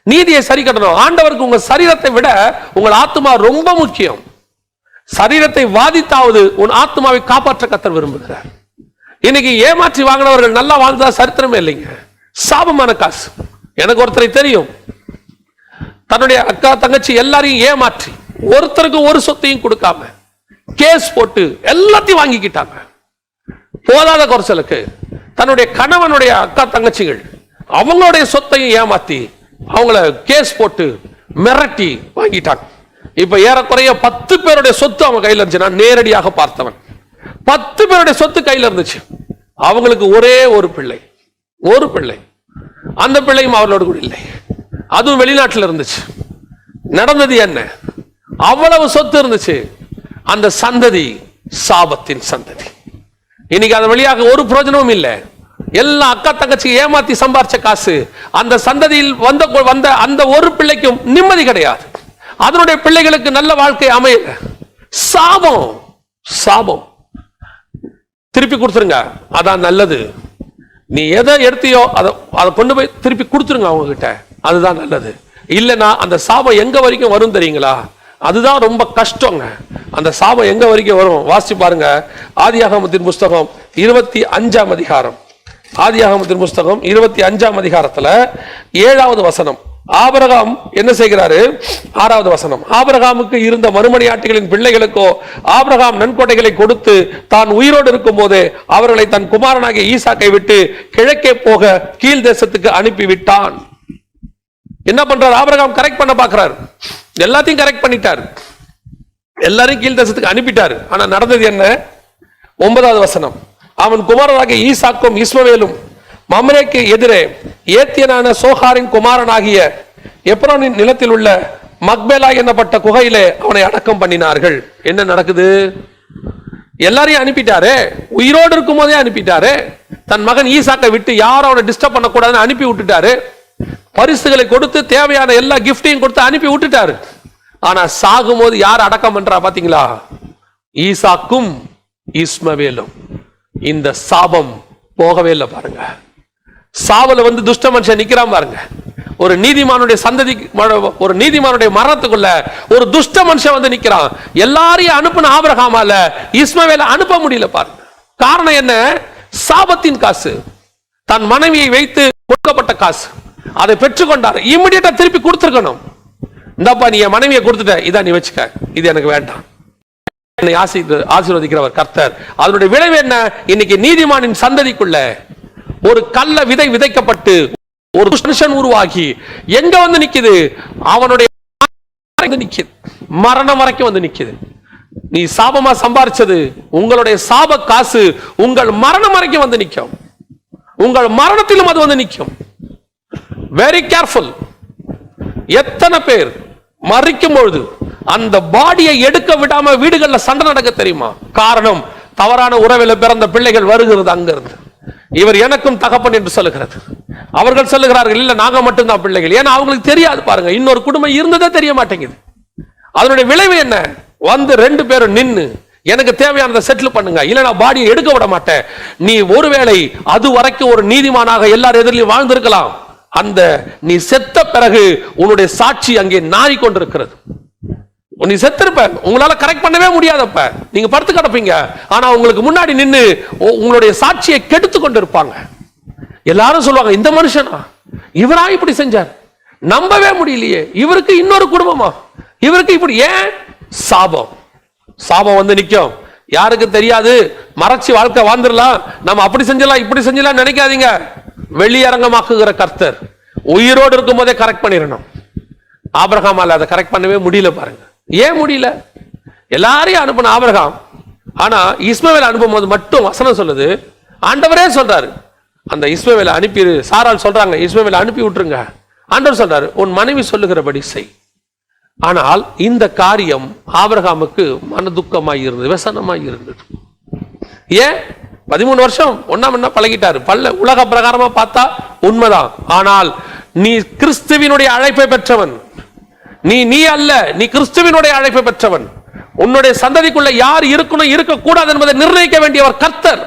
நீதியை சரி கட்டணும். ஆண்டவருக்கு உங்க சரீரத்தை விட உங்கள் ஆத்மா ரொம்ப முக்கியம். சரீரத்தை வாதித்தாவது உன் ஆத்மாவை காப்பாற்ற கர்த்தர் விரும்புகிறார். இன்னைக்கு ஏமாற்றி வாங்கினவர்கள் நல்லா வாழ்ந்தா சரித்திரமே இல்லைங்க, சாபமான காசு. எனக்கு ஒருத்தரை தெரியும், தன்னுடைய அக்கா தங்கச்சி எல்லாரையும் ஏமாற்றி ஒருத்தருக்கு ஒரு சொத்தையும் கொடுக்காம கேஸ் போட்டு எல்லாத்தையும் வாங்கிக்கிட்டாங்க. போதாத குறைச்சலுக்கு தன்னுடைய கணவனுடைய அக்கா தங்கச்சிகள் அவங்களுடைய சொத்தையும் ஏமாத்தி அவங்கள கேஸ் போட்டு மிரட்டி வாங்கிட்டாங்க. இப்ப ஏறக்குறைய 10 பேருடைய சொத்து அவங்க கையில இருந்துச்சு. நான் நேரடியாக பார்த்தவன். 10 பேருடைய சொத்து கையில இருந்துச்சு. அவங்களுக்கு ஒரே ஒரு பிள்ளை, அந்த பிள்ளையும் அவர்களோடு கூட இல்லை, அதுவும் வெளிநாட்டில் இருந்துச்சு. நடந்தது என்ன? அவ்வளவு சொத்து இருந்துச்சு. அந்த சந்ததி சாபத்தின் சந்ததி. இன்னைக்கு அது வழியாக ஒரு பிரயோஜனமும் இல்லை. எல்லா அக்கா தங்கச்சி ஏமாத்தி சம்பாரிச்ச காசு அந்த சந்ததியில் வந்த அந்த ஒரு பிள்ளைக்கும் நிம்மதி கிடையாது. அதனுடைய பிள்ளைகளுக்கு நல்ல வாழ்க்கை அமையல. சாபம். திருப்பி கொடுத்துருங்க, அதான் நல்லது. நீ எதை எடுத்தியோ அதை கொண்டு போய் திருப்பி கொடுத்துருங்க அவங்க கிட்ட, அதுதான் நல்லது. இல்லைன்னா அந்த சாபம் எங்க வரைக்கும் வரும் தெரியுங்களா? அதுதான் ரொம்ப கஷ்டங்க. அந்த சாபம் எங்க வரைக்கும் வரும் வாசி பாருங்க. ஆதியாகமத்தின் புஸ்தகம் 25ஆம் அதிகாரம், ஆதியாகமத்தின் புஸ்தகம் 25ஆம் அதிகாரத்துல 7வது வசனம். ஆபிரகாம் என்ன செய்கிறாரு? 6வது வசனம். ஆபிரகாமுக்கு இருந்த மறுமனையாட்டிகளின் பிள்ளைகளுக்கோ ஆபிரகாம் நன்கொடைகளை கொடுத்து தான் உயிரோடு இருக்கும் போதே அவர்களை தன் குமாரனாகிய ஈசாக்கை விட்டு கிழக்கே போக கீழ் தேசத்துக்கு அனுப்பி விட்டான். என்ன பண்றாரு? ஆபிரகாம் கரெக்ட் பண்ண பாக்குறாரு, எல்லாத்தையும் கரெக்ட் பண்ணிட்டார், எல்லாரையும் கீழ் தேசத்துக்கு அனுப்பிட்டாரு. ஆனா நடந்தது என்ன? 9வது வசனம். அவன் குமாரனாகிய ஈசாக்கும் இஸ்மவேலும் மம்ரேக்கு எதிரே ஏத்தியனான சோகாரின் குமாரனாகிய எப்ரோனின் நிலத்தில் உள்ள மக்பேலா என்னப்பட்ட குகையிலே அவனை அடக்கம் பண்ணினார்கள். என்ன நடக்குது? எல்லாரையும் அனுப்பிட்டாரு, உயிரோடு இருக்கும் போதே அனுப்பிட்டாரு. தன் மகன் ஈசாக்கை விட்டு யாரும் அவனை டிஸ்டர்ப் பண்ணக்கூடாதுன்னு அனுப்பி விட்டுட்டாரு. பரிசுகளை கொடுத்து தேவையான எல்லா கிஃப்டையும் கொடுத்து அனுப்பி விட்டுட்டாரு. ஆனா சாகும் போது யார் அடக்கம் பண்றா பாத்தீங்களா? ஈசாக்கும் இஸ்மவேலும். இந்த சாபம் போகவே இல்லை பாருங்க. சாவல துஷ்ட மனுஷன் நிக்கிறான் பாருங்க. ஒரு நீதிமானுடைய சந்ததி, ஒரு நீதிமானுடைய மரணத்துக்குள்ள ஒரு துஷ்ட மனுஷன் நிக்கிறான். எல்லாரையும் அனுப்பின ஆபிரகாமால இஸ்மவேலை அனுப்ப முடியல பாருங்க. காரணம் என்ன? சாபத்தின் காசு, தன் மனைவியை வைத்து கொடுக்கப்பட்ட காசு, அதை பெற்றுக்கொண்டார். இமிடியேட்டா திருப்பி கொடுத்துருக்கணும். இந்தப்பா நீ என் மனைவியை கொடுத்துட்ட, இதான் நீ வச்சுக்க, இது எனக்கு வேண்டாம். ஆசீர்வதிக்கிறவர் கர்த்தர். அதனுடைய விளைவு என்ன? இன்னைக்கு நீதிமானின் சந்ததிக்குள்ள ஒரு கள்ள விதை விதைக்கப்பட்டு ஒரு மனுஷன் உருவாகி எங்க வந்து நிக்குது? அவனுடைய நிக்குது, மரணம் வரைக்கும் வந்து நிக்குது. நீ சாபமா சம்பாரிச்சது, உங்களுடைய சாப காசு உங்கள் மரணம் வரைக்கும் வந்து நிற்கும். உங்கள் மரணத்திலும் அது வந்து நிற்கும். Very careful. எத்தனை பேர் மறிக்கும் பொழுது அந்த பாடியை எடுக்க விடாம வீடுகள்ல சண்டை நடக்க தெரியுமா? காரணம், தவறான உறவில் பிறந்த பிள்ளைகள் வருகிறது அங்கிருந்து. இவர் எனக்கும் தகப்பன் என்று சொல்லுகிறது. அவர்கள் சொல்லுகிறார்கள், இல்ல நாங்க மட்டும்தான் பிள்ளைகள். ஏன்னா அவங்களுக்கு தெரியாது பாருங்க, இன்னொரு குடும்பம் இருந்ததே தெரிய மாட்டேங்குது. அதனுடைய விளைவு என்ன? வந்து 2 பேரும் நின்னு எனக்கு தேவையானதை செட்டில் பண்ணுங்க, இல்ல நான் பாடியை எடுக்க விட மாட்டேன். நீ ஒருவேளை அது வரைக்கும் ஒரு நீதிமானாக எல்லார் எதிரிலும் வாழ்ந்திருக்கலாம். அந்த நீ செத்த பிறகு உன்னுடைய சாட்சி அங்கே நாறிக் கொண்டிருக்கிறது. நீ செத்திருப்ப, உங்களால கரெக்ட் பண்ணவே முடியாதப்ப நீங்க படுத்து கிடப்பீங்க. ஆனா உங்களுக்கு முன்னாடி நின்னு உங்களுடைய சாட்சியை கெடுத்து கொண்டு இருப்பாங்க. எல்லாரும் சொல்லுவாங்க, இந்த மனுஷனா இவரா இப்படி செஞ்சார், நம்பவே முடியலையே, இவருக்கு இன்னொரு குடும்பமா, இவருக்கு இப்படி. ஏன்? சாபம். சாபம் வந்து நிற்கும். யாருக்கு தெரியாது, மறைச்சு வாழ்க்கை வாழ்ந்துடலாம், நம்ம அப்படி செஞ்சலாம் இப்படி செஞ்சலாம் நினைக்காதீங்க. வெளியரங்கமாக்குகிற கர்த்தர் உயிரோடு இருக்கும் போதே கரெக்ட் பண்ணிடணும். ஆபிரகாமால அதை கரெக்ட் பண்ணவே முடியல பாருங்க. ஏன் முடியல? எல்லாரையும் அனுப்பின ஆபிரகாம், ஆனா இஸ்மவேலை அனுப்பும் போது மட்டும் வசனம் சொல்லுது, ஆண்டவரே சொல்றாரு அந்த இஸ்மவேலை அனுப்பி, சாரால் சொல்றாங்க இஸ்மவேலை அனுப்பி விட்டுருங்க. ஆண்டவர் சொல்றாரு, உன் மனைவி சொல்லுகிறபடி செய். ஆனால் இந்த காரியம் ஆபிரகாமுக்கு மன துக்கமாய் இருந்தது, விசனமாய் இருந்தது. ஏன்? 13 வருஷம் ஒண்ணா பழகிட்டாரு. உலக பிரகாரமா பார்த்தா உண்மைதான். ஆனால் நீ கிறிஸ்துவினுடைய அழைப்பை பெற்றவன். நீ அல்ல, நீ கிறிஸ்துவினுடைய அழைப்பை பெற்றவன். உன்னுடைய சந்ததிக்குள்ள யார் இருக்கணும் இருக்கக்கூடாது என்பதை நிர்ணயிக்க வேண்டியவர் கர்த்தர்.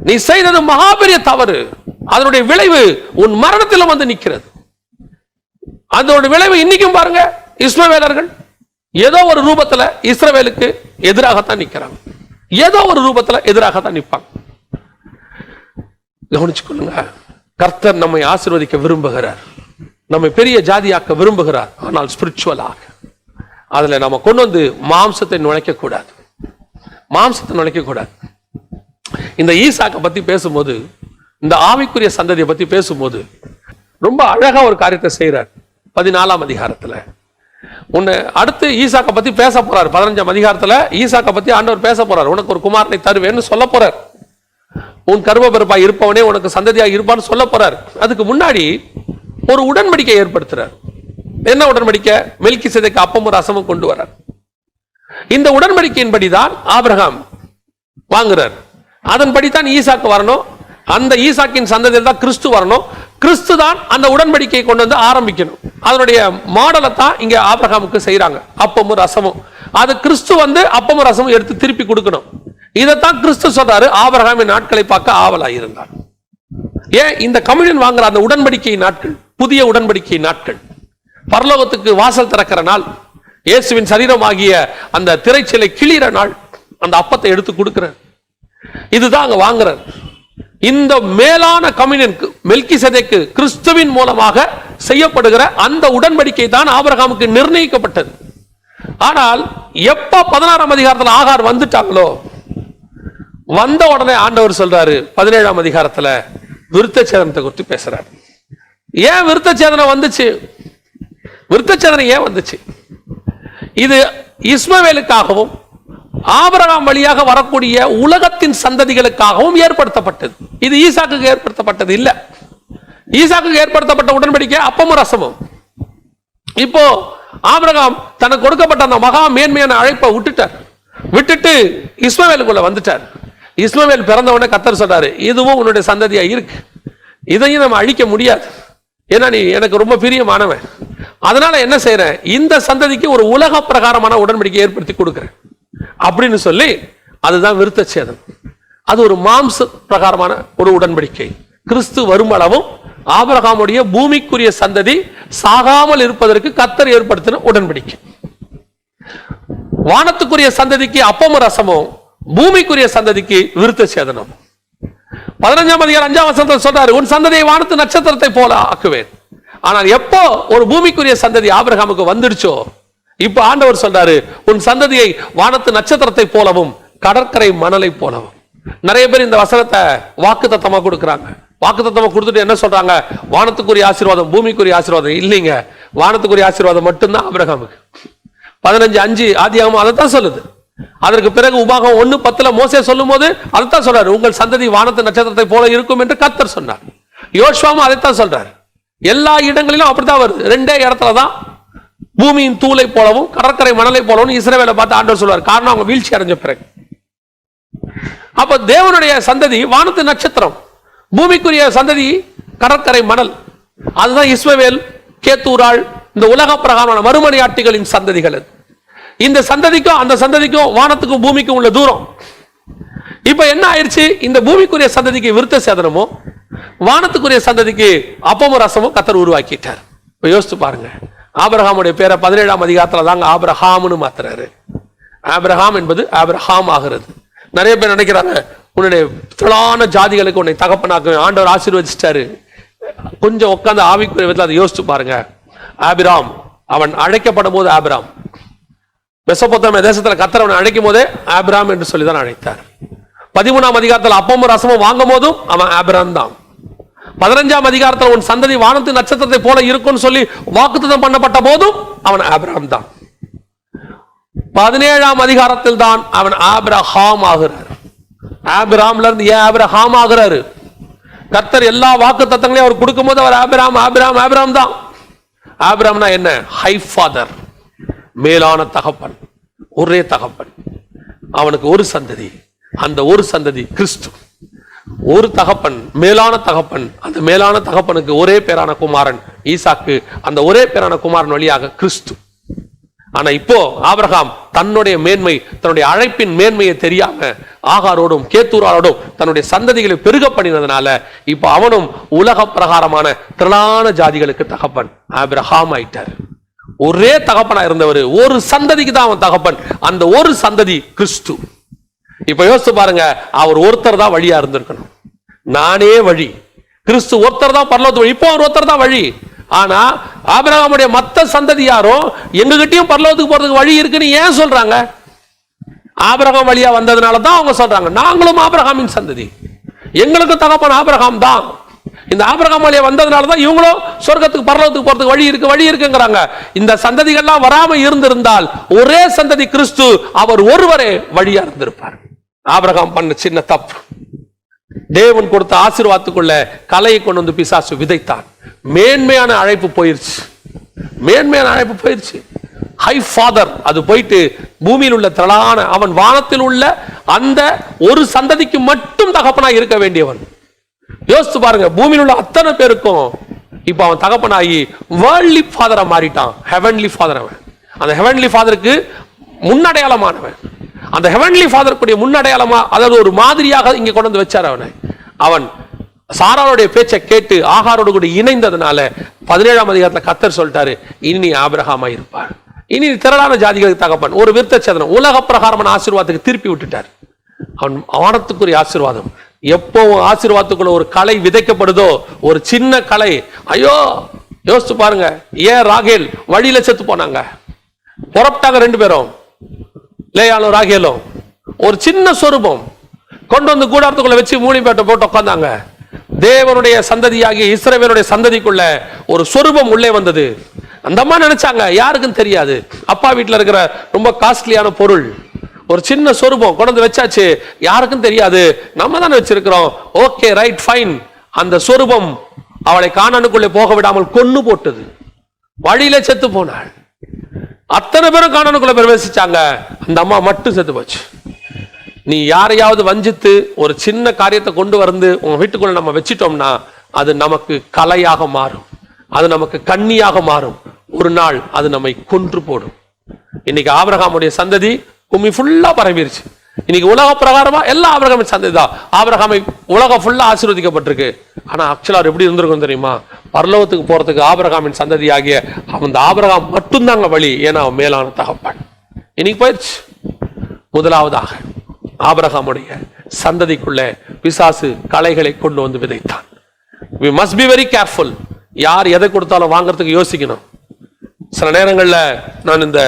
நீ செய்தது மகாபெரிய தவறு. அதனுடைய விளைவு உன் மரணத்திலும் வந்து நிற்கிறது. அதோட விளைவு இன்னைக்கும் பாருங்க, இஸ்மவேலர்கள் ஏதோ ஒரு ரூபத்துல இஸ்ரவேலுக்கு எதிராகத்தான் நிற்கிறாங்க. ஏதோ ஒரு ரூபத்துல எதிராகத்தான் நிற்பாங்க. கவனிச்சுக்கொள்ளுங்க, கர்த்தர் நம்மை ஆசீர்வதிக்க விரும்புகிறார், நம்மை பெரிய ஜாதியாக்க விரும்புகிறார். ஆனால் ஸ்பிரிச்சுவலாக அதுல நம்ம கொண்டு வந்து மாம்சத்தை நுழைக்க கூடாது. மாம்சத்தை நுழைக்க கூடாது. இந்த ஈசாக்கை பத்தி பேசும்போது, இந்த ஆவிக்குரிய சந்ததியை பத்தி பேசும்போது ரொம்ப அழகா ஒரு காரியத்தை செய்யறார். 14ஆம் அதிகாரத்துல உன்னை அடுத்து ஈசாக்கை பத்தி பேச போறார். 15ஆம் அதிகாரத்துல ஈசாக்கை பத்தி ஆண்டவர் பேச போறார். உனக்கு ஒரு குமாரனை தருவேன்னு சொல்ல போறார். உன் கர்ப்பப்பிறப்பாய் இருப்பவனே உனக்கு சந்ததியாக இருப்பான்னு சொல்ல போறார். அதுக்கு முன்னாடி ஒரு உடன்படிக்கை ஏற்படுத்துறார். என்ன உடன்படிக்கை? மெல்கிசேதேக்கு அப்பமும் ரசமும் கொண்டு வரார். இந்த உடன்படிக்கையின்படிதான் ஆபிரகாம் வாங்குறார். அதன்படிதான் ஈசாக்கு வரணும். அந்த ஈசாக்கின் சந்ததியில் தான் கிறிஸ்து வரணும். கிறிஸ்து தான் அந்த உடன்படிக்கையை கொண்டு வந்து ஆரம்பிக்கணும். அதனுடைய மாடலை தான் இங்க ஆபிரகாமுக்கு செய்யறாங்க, அப்பமும் ரசமும். அது கிறிஸ்து வந்து அப்பமும் ரசமும் எடுத்து திருப்பி கொடுக்கணும். இதைத்தான் கிறிஸ்து சொல்றாரு, ஆபிரகாமின் நாட்களை பார்க்க ஆவலாய் இருந்தார். ஏன்? இந்த கம்யூனியன் வாங்குற அந்த உடன்படிக்கை நாட்கள், புதிய உடன்படிக்கை நாட்கள், பரலோகத்துக்கு வாசல் திறக்கிற நாள், இயேசுவின் சரீரம் ஆகிய அந்த திரைச்சிலை கிளிற நாள், அந்த அப்பத்தை எடுத்து கொடுக்கிறார். இதுதான் அங்க வாங்குறார். இந்த மேலான கம்யூனியன் மெல்கிசேதேக்கு கிறிஸ்துவின் மூலமாக செய்யப்படுகிற அந்த உடன்படிக்கை தான் ஆபிரகாமுக்கு நிர்ணயிக்கப்பட்டது. ஆனால் எப்ப 16ஆம் அதிகாரத்தில் ஆகார் வந்துட்டாங்களோ, வந்த உடனே ஆண்டவர் சொல்றாரு 17ஆம் அதிகாரத்துல விருத்த சேதனத்தை குறித்து பேசுறாரு. ஏன் விருத்த சேதனம் வந்துச்சு? விருத்த சேதனம் ஏன் வந்துச்சு? இது இஸ்மவேலுக்காகவும் ஆபிரகாம் வழியாக வரக்கூடிய உலகத்தின் சந்ததிகளுக்காகவும் ஏற்படுத்தப்பட்டது. இது ஈசாக்கு ஏற்படுத்தப்பட்டது இல்ல. ஈசாக்கு ஏற்படுத்தப்பட்ட உடன்படிக்கை அப்பமும் ரசமும். இப்போ ஆபிரகாம் தனக்கு கொடுக்கப்பட்ட அந்த மகா மேன்மையான அழைப்பை விட்டுட்டு இஸ்மவேலுக்குள்ள வந்துட்டார். இஸ்மவேல் பிறந்த உடனே கர்த்தர் சொல்றாரு, இதுவும் உன்னுடைய சந்ததியா இருக்கு, இதையும் நம்ம அழிக்க முடியாது, ஏன்னா நீ எனக்கு ரொம்ப பிரியமானவன். அதனால என்ன செய்யறேன், இந்த சந்ததிக்கு ஒரு உலக பிரகாரமான உடன்படிக்கை ஏற்படுத்தி கொடுக்கிறேன் அப்படின்னு சொல்லி, அதுதான் விருத்த சேதனம். அது ஒரு மாம்ச பிரகாரமான ஒரு உடன்படிக்கை. கிறிஸ்து வருமளவும் ஆபிரகாமுடைய பூமிக்குரிய சந்ததி சாகாமல் இருப்பதற்கு கர்த்தர் ஏற்படுத்தின உடன்படிக்கை. வானத்துக்குரிய சந்ததிக்கு அப்பமும் ரசமும், பூமிக்குரிய சந்ததிக்கு விருத்த சேதனம். 15ஆம் அதிகாரம் 5ஆம் வசனத்தில் சொல்றாரு, உன் சந்ததியை வானத்து நட்சத்திரத்தை போல ஆக்குவேன். ஆனால் எப்போ ஒரு பூமிக்குரிய சந்ததி ஆபிரகாமுக்கு வந்துடுச்சோ, இப்ப ஆண்டவர் சொல்றாரு, உன் சந்ததியை வானத்து நட்சத்திரத்தை போலவும் கடற்கரை மணலை போலவும். நிறைய பேர் இந்த வசனத்தை வாக்கு தத்தமா கொடுக்குறாங்க. வாக்கு தத்தமா கொடுத்துட்டு என்ன சொல்றாங்க? வானத்துக்குரிய ஆசீர்வாதம், பூமிக்குரிய ஆசீர்வாதம் இல்லைங்க. வானத்துக்குரிய ஆசீர்வாதம் மட்டும்தான் ஆபிரகாமுக்கு. 15:5 ஆதியாகமம் அதைத்தான் சொல்லுது. அதற்கு பிறகு உபாகமம் 1:10 மோசே சொல்லும் போது அதைத்தான் சொல்றாரு, உங்கள் சந்ததி வானத்து நட்சத்திரத்தை போல இருக்கும் என்று கர்த்தர் சொன்னார். யோசுவாவும் அதைத்தான் சொல்றாரு. எல்லா இடங்களிலும் அப்படித்தான் வருது. 2 இடத்துலதான் பூமியின் தூளை போலவும் கடற்கரை மணலை போலவும் இஸ்ரவேலை பார்த்து ஆண்டவர் சொல்வார். காரணம் அவங்க வீழ்ச்சி அடைஞ்ச பிறகு. அப்ப தேவனுடைய சந்ததி வானத்து நட்சத்திரம், பூமிக்குரிய சந்ததி கடற்கரை மணல். அதுதான் இஸ்மவேல், கேத்தூராள், இந்த உலக பிரகாரமான மறுமனையாட்டிகளின் சந்ததிகள். இந்த சந்ததிக்கும் அந்த சந்ததிக்கும் வானத்துக்கும் பூமிக்கும் உள்ள தூரம். இப்ப என்ன ஆயிடுச்சு? இந்த பூமிக்குரிய சந்ததிக்கு விருத்த சேதனமோ வானத்துக்குரிய சந்ததிக்கு அப்பமும் ரசமும் கர்த்தர் உருவாக்கிட்டார். இப்ப யோசிச்சு பாருங்க, ஆபிரகாமுடைய பேரை 17ஆம் அதிகாரத்துல தாங்க ஆபிரகாம்னு மாத்துறாரு. ஆபிரகாம் என்பது ஆபிரகாம் ஆகிறது. நிறைய பேர் நினைக்கிறாங்க, உன்னுடைய திரளான ஜாதிகளுக்கு உன்னை தகப்பனாக்க ஆண்டவர் ஆசீர்வதிச்சிட்டாரு. கொஞ்சம் உட்கார்ந்து ஆவிக்குரிய விதத்தில் அதை யோசிச்சு பாருங்க. ஆபிராம் அவன் அழைக்கப்படும் போது ஆபிராம், மெசொப்பொத்தாமியா தேசத்துல கர்த்தர் அவனை அழைக்கும் போதே ஆபிராம் என்று சொல்லிதான் அழைத்தார். 13ஆம் அதிகாரத்தில் அப்பமும் ரசமும் வாங்கும் போதும் அவன் ஆபிராம் தான். 15ஆம் அதிகாரத்தில் உன் சந்ததி வானத்து நட்சத்திரத்தை போல இருக்கும்னு சொல்லி வாக்குத்தத்தம் பண்ணப்பட்ட போதும் அவன் ஆபிராம் தான். 17ஆம் அதிகாரத்தில் தான் அவன் ஆபிரகாம் ஆகிறார். ஆபிராம்ல இருந்து ஏன் ஆபிரகாம் ஆகிறாரு? கர்த்தர் எல்லா வாக்கு தத்தங்களையும் அவர் கொடுக்கும் போது அவர் ஆபிராம் ஆபிராம் ஆபிராம் தான். ஆபிராம்னா என்ன? ஹை ஃபாதர், மேலான தகப்பன், ஒரே தகப்பன். அவனுக்கு ஒரு சந்ததி, அந்த ஒரு சந்ததி கிறிஸ்து. ஒரு தகப்பன், மேலான தகப்பன். அந்த மேலான தகப்பனுக்கு ஒரே பேரான குமாரன் ஈசாக்கு, அந்த ஒரே பேரான குமாரன் வழியாக கிறிஸ்து. ஆனா இப்போ ஆபிரகாம் தன்னுடைய மேன்மை, தன்னுடைய அழைப்பின் மேன்மையை தெரியாம ஆகாரோடும் கேத்தூராரோடும் தன்னுடைய சந்ததிகளை பெருக பண்ணினதுனால இப்போ அவனும் உலக பிரகாரமான திரளான ஜாதிகளுக்கு தகப்பன் ஆபிரகாம் ஆயிட்டார். ஒரே தகப்பனா இருந்தவர் ஒரு சந்ததிக்கு தான் அவன் தகப்பன். அந்த ஒரு சந்ததி கிறிஸ்து. இப்ப யோசிச்சு பாருங்க, அவர் ஒருத்தர் தான் வழியா இருந்திருக்கணும். நானே வழி, கிறிஸ்து ஒருத்தர் தான் பரலோகத்து வழி. இப்போ அவர் ஒருத்தர் தான் வழி. ஆனா ஆபிரகாமுடைய மத்த சந்ததி யாரும் எங்ககிட்டயும் பரலோகத்துக்கு போறதுக்கு வழி இருக்குன்னு ஏன் சொல்றாங்க? ஆபிரகாம் வழியா வந்ததுனால தான் அவங்க சொல்றாங்க, நாங்களும் ஆபிரகாமின் சந்ததி, எங்களுக்கு தகப்பன் ஆபிரகாம் தான். இந்த ஆபிரகாம் வழியா வந்ததுனால தான் இவங்களும் சொர்க்கத்துக்கு பரலோகத்துக்கு போறதுக்கு வழி இருக்குங்கிறாங்க. இந்த சந்ததிகள்லாம் வராம இருந்திருந்தால் ஒரே சந்ததி கிறிஸ்து, அவர் ஒருவரே வழியா இருந்திருப்பார். ஆபிரகாம் பண்ண சின்ன தப்பு, தேவன் கொடுத்த ஆசீர்வாதத்துக்குள்ள கலையை கொண்டு வந்து பிசாசு விதைத்தான். மேன்மையான அழைப்பு போயிருச்சு, மேன்மையான அழைப்பு போயிருச்சு. ஹை ஃபாதர் அது போயிட்டு பூமியில் உள்ள திரளான, அவன் வானத்தில் உள்ள அந்த ஒரு சந்ததிக்கு மட்டும் தகப்பனா இருக்க வேண்டியவன். யோசிச்சு பாருங்க, பூமியில் உள்ள அத்தனை பேருக்கும் இப்ப அவன் தகப்பனாகி வேர்ல்ட்லி ஃபாதரா மாறிட்டான். ஹெவன்லி ஃபாதர் அவன். அந்த ஹெவன்லி ஃபாதருக்கு முன்னடையாளமானவன். அந்த ஹெவன்லி ஃபாதருக்குரிய முன்னடையாளமா, அதாவது ஒரு மாதிரியாக இங்க கொண்டு வந்து வச்சார் அவனை. அவன் சாராளுடைய பேச்சை கேட்டு ஆகாரோடு கூட இணைந்ததுனால 17ஆம் அதிகாரத்துல கர்த்தர் சொல்லிட்டாரு, இனி ஆபிரகாமா இருப்பார், இனி திரளான ஜாதிகளுக்கு தகப்பன். ஒரு விருத்த சேதனம், உலக பிரகாரமான ஆசீர்வாதத்துக்கு திருப்பி விட்டுட்டார். அவன் வானத்துக்குரிய ஆசீர்வாதம். எப்போ ஆசீர்வாதத்துக்குள்ள ஒரு களை விதைக்கப்படுதோ, ஒரு சின்ன களை, ஐயோ யோசிச்சு பாருங்க, ஏன் ராகேல் வழியில செத்து போனாங்க, புறப்பட்டாங்க 2 பேரும், லேயாலும் ராகேலும். ஒரு சின்ன சொரூபம் கொண்டு வந்து கூடாரத்துக்குள்ள வச்சு மூலிப்பேட்டை போட்டு உட்கார்ந்தாங்க. தேவனுடைய சந்ததியாகிய இஸ்ரவேலுடைய சந்ததிக்குள்ள ஒரு சொரூபம் உள்ளே வந்தது. அந்த அம்மா நினைச்சாங்க, யாருக்கும் தெரியாது, அப்பா வீட்டுல இருக்கிற ரொம்ப காஸ்ட்லியான பொருள், ஒரு சின்ன சொரூபம் கொண்டு வந்து வச்சாச்சு, யாருக்கும் தெரியாது, நம்ம தானே வச்சிருக்கிறோம், ஓகே ரைட் ஃபைன். அந்த சொரூபம் அவளை கானானுக்குள்ளே போக விடாமல் கொன்னு போட்டது. வழியில செத்து போனாள். அத்தனை பேரும் கானானுக்குள்ள பிரவேசிச்சாங்க, அந்த அம்மா மட்டும் செத்து போச்சு. நீ யாரையாவது வஞ்சித்து ஒரு சின்ன காரியத்தை கொண்டு வந்து உங்க வீட்டுக்குள்ள நம்ம வச்சிட்டோம்னா அது நமக்கு கலையாக மாறும், அது நமக்கு கண்ணியாக மாறும். ஒரு நாள் அது நம்மை கொன்று போடும். இன்னைக்கு ஆபிரகாமுடைய சந்ததி பூமி ஃபுல்லா பரவிருச்சு. இன்னைக்கு உலக பிரகாரமா எல்லா ஆபிரகாமின் சந்ததி தான். ஆபிரகாமை உலகம் ஃபுல்லா ஆசீர்வதிக்கப்பட்டிருக்கு. ஆனா ஆக்சுவலா எப்படி இருந்திருக்கும் தெரியுமா? பரலோகத்துக்கு போறதுக்கு ஆபிரகாமின் சந்ததி ஆகிய அந்த ஆபிரகாம் மட்டும்தாங்க வழி. ஏன்னா அவன் மேலான தகப்பன். இன்னைக்கு போயிடுச்சு. முதலாவதாக ஆபிரகாமுடைய சந்ததிக்குள்ள பிசாசு களைகளை கொண்டு வந்து விதைத்தான். We must be very careful. யார் எதை கொடுத்தாலும் வாங்கறதுக்கு யோசிக்கணும். சில நேரங்கள்ல நான் இந்த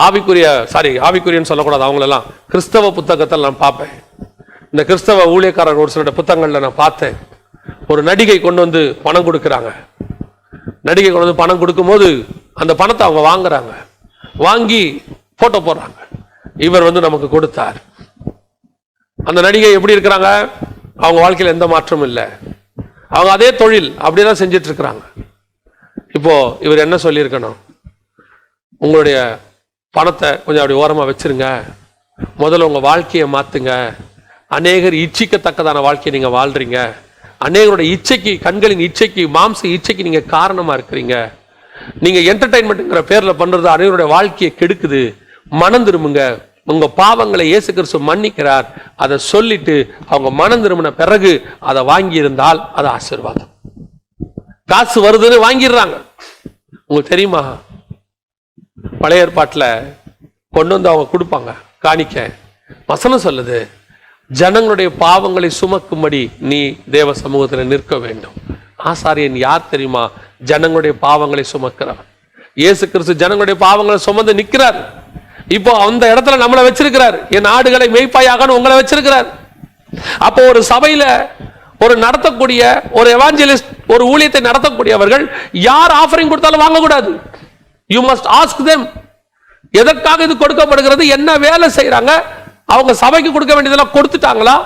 ஆவிக்குரியன்னு சொல்லக்கூடாது, அவங்களெல்லாம் கிறிஸ்தவ புத்தகத்தில் நான் பார்ப்பேன். இந்த கிறிஸ்தவ ஊழியக்காரர் ஒரு சில புத்தகங்கள்ல நான் பார்த்தேன். ஒரு நடிகை கொண்டு வந்து பணம் கொடுக்குறாங்க. நடிகை கொண்டு வந்து பணம் கொடுக்கும்போது அந்த பணத்தை அவங்க வாங்குறாங்க. வாங்கி போட்டோ போடுறாங்க, இவர் வந்து நமக்கு கொடுத்தார். அந்த நடிகை எப்படி இருக்கிறாங்க? அவங்க வாழ்க்கையில் எந்த மாற்றமும் இல்லை. அவங்க அதே தொழில் அப்படிதான் செஞ்சிட்டு இருக்கிறாங்க. இப்போ இவர் என்ன சொல்லியிருக்கணும்? உங்களுடைய பணத்தை கொஞ்சம் அப்படி ஓரமா வச்சிருங்க, முதல்ல உங்க வாழ்க்கையை மாத்துங்க. அநேகர் இச்சிக்கத்தக்கதான வாழ்க்கையை நீங்க வாழ்றீங்க. அநேகருடைய இச்சைக்கு, கண்களின் இச்சைக்கு, மாம்ச இச்சைக்கு நீங்க காரணமா இருக்கிறீங்க. நீங்க என்டர்டைன்மெண்ட்ங்கிற பேர்ல பண்றது அநேகருடைய வாழ்க்கையை கெடுக்குது. மனம் திரும்புங்க, உங்க பாவங்களை இயேசு கிறிஸ்து மன்னிக்கிறார். அதை சொல்லிட்டு அவங்க மனம் திரும்பின பிறகு அதை வாங்கி இருந்தால் அது ஆசீர்வாதம். காசு வருதுன்னு வாங்கிடுறாங்க. உங்களுக்கு தெரியுமா, பழைய ஏற்பாட்டுல கொண்டு வந்து அவங்க கொடுப்பாங்க காணிக்க. வசனம் சொல்லுது, ஜனங்களுடைய பாவங்களை சுமக்கும்படி நீ தேவ சமூகத்தில் நிற்க வேண்டும். ஆசாரியன் யார் தெரியுமா? ஜனங்களுடைய பாவங்களை சுமக்கிறார். இயேசு கிறிஸ்து ஜனங்களுடைய பாவங்களை சுமந்து நிற்கிறார். இப்போ அந்த இடத்துல நம்மளை வச்சிருக்கிறார். என் ஆடுகளை மேய்ப்பாயாக உங்களை வச்சிருக்கிறார். அப்போ ஒரு சபையில ஒரு நடத்தக்கூடிய ஒரு எவாஞ்சலிஸ்ட், ஒரு ஊழியத்தை நடத்தக்கூடியவர்கள் யார் ஆஃபரிங் கொடுத்தாலும் வாங்கக்கூடாது. யூ மஸ்ட் ஆஸ்க் தெம், எதற்காக இது கொடுக்கப்படுகிறது, என்ன வேலை செய்யறாங்க, அவங்க சபைக்கு கொடுக்க வேண்டியதெல்லாம் கொடுத்துட்டாங்களா,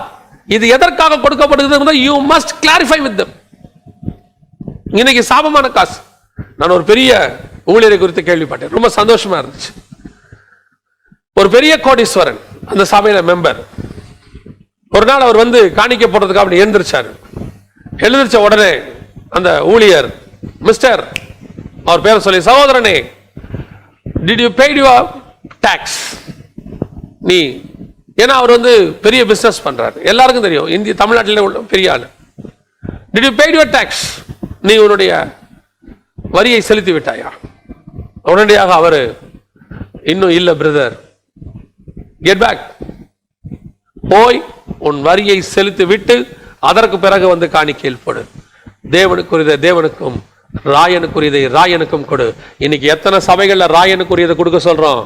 இது எதற்காக கொடுக்கப்படுகிறது, you must clarify with them. இன்னைக்கு சாபமான காசு. நான் ஒரு பெரிய ஊழியரை குறித்து கேள்விப்பட்டேன், ரொம்ப சந்தோஷமா இருந்துச்சு. ஒரு பெரிய கோடீஸ்வரன், அந்த சபையில மெம்பர். ஒரு நாள் அவர் வந்து காணிக்க போடுறதுக்கு அப்படி எழுந்திருச்சாரு. எழுந்திருச்ச உடனே அந்த ஊழியர், மிஸ்டர், அவர் பேரை சொல்லி, சகோதரனே, did you paid your tax? நீ, ஏன்னா அவர் வந்து பெரிய பிசினஸ் பண்றாரு, எல்லாருக்கும் தெரியும், இந்திய தமிழ்நாட்டில் உள்ள பெரிய ஆளு. Did you paid your tax? நீ உன்னுடைய வரியை செலுத்தி விட்டாயா? உடனடியாக அவர், இன்னும் இல்ல பிரதர், கெட் பேக், போய் உன் வரியை செலுத்தி விட்டு அதற்கு பிறகு வந்து காணிக்கையில் போடு. தேவனுக்குரியதை தேவனுக்கும், ராயனுக்குரியதை ராயனுக்கும் கொடு. இன்னைக்கு எத்தனை சபைகள்ல ராயனுக்குரியதை கொடுக்க சொல்றோம்,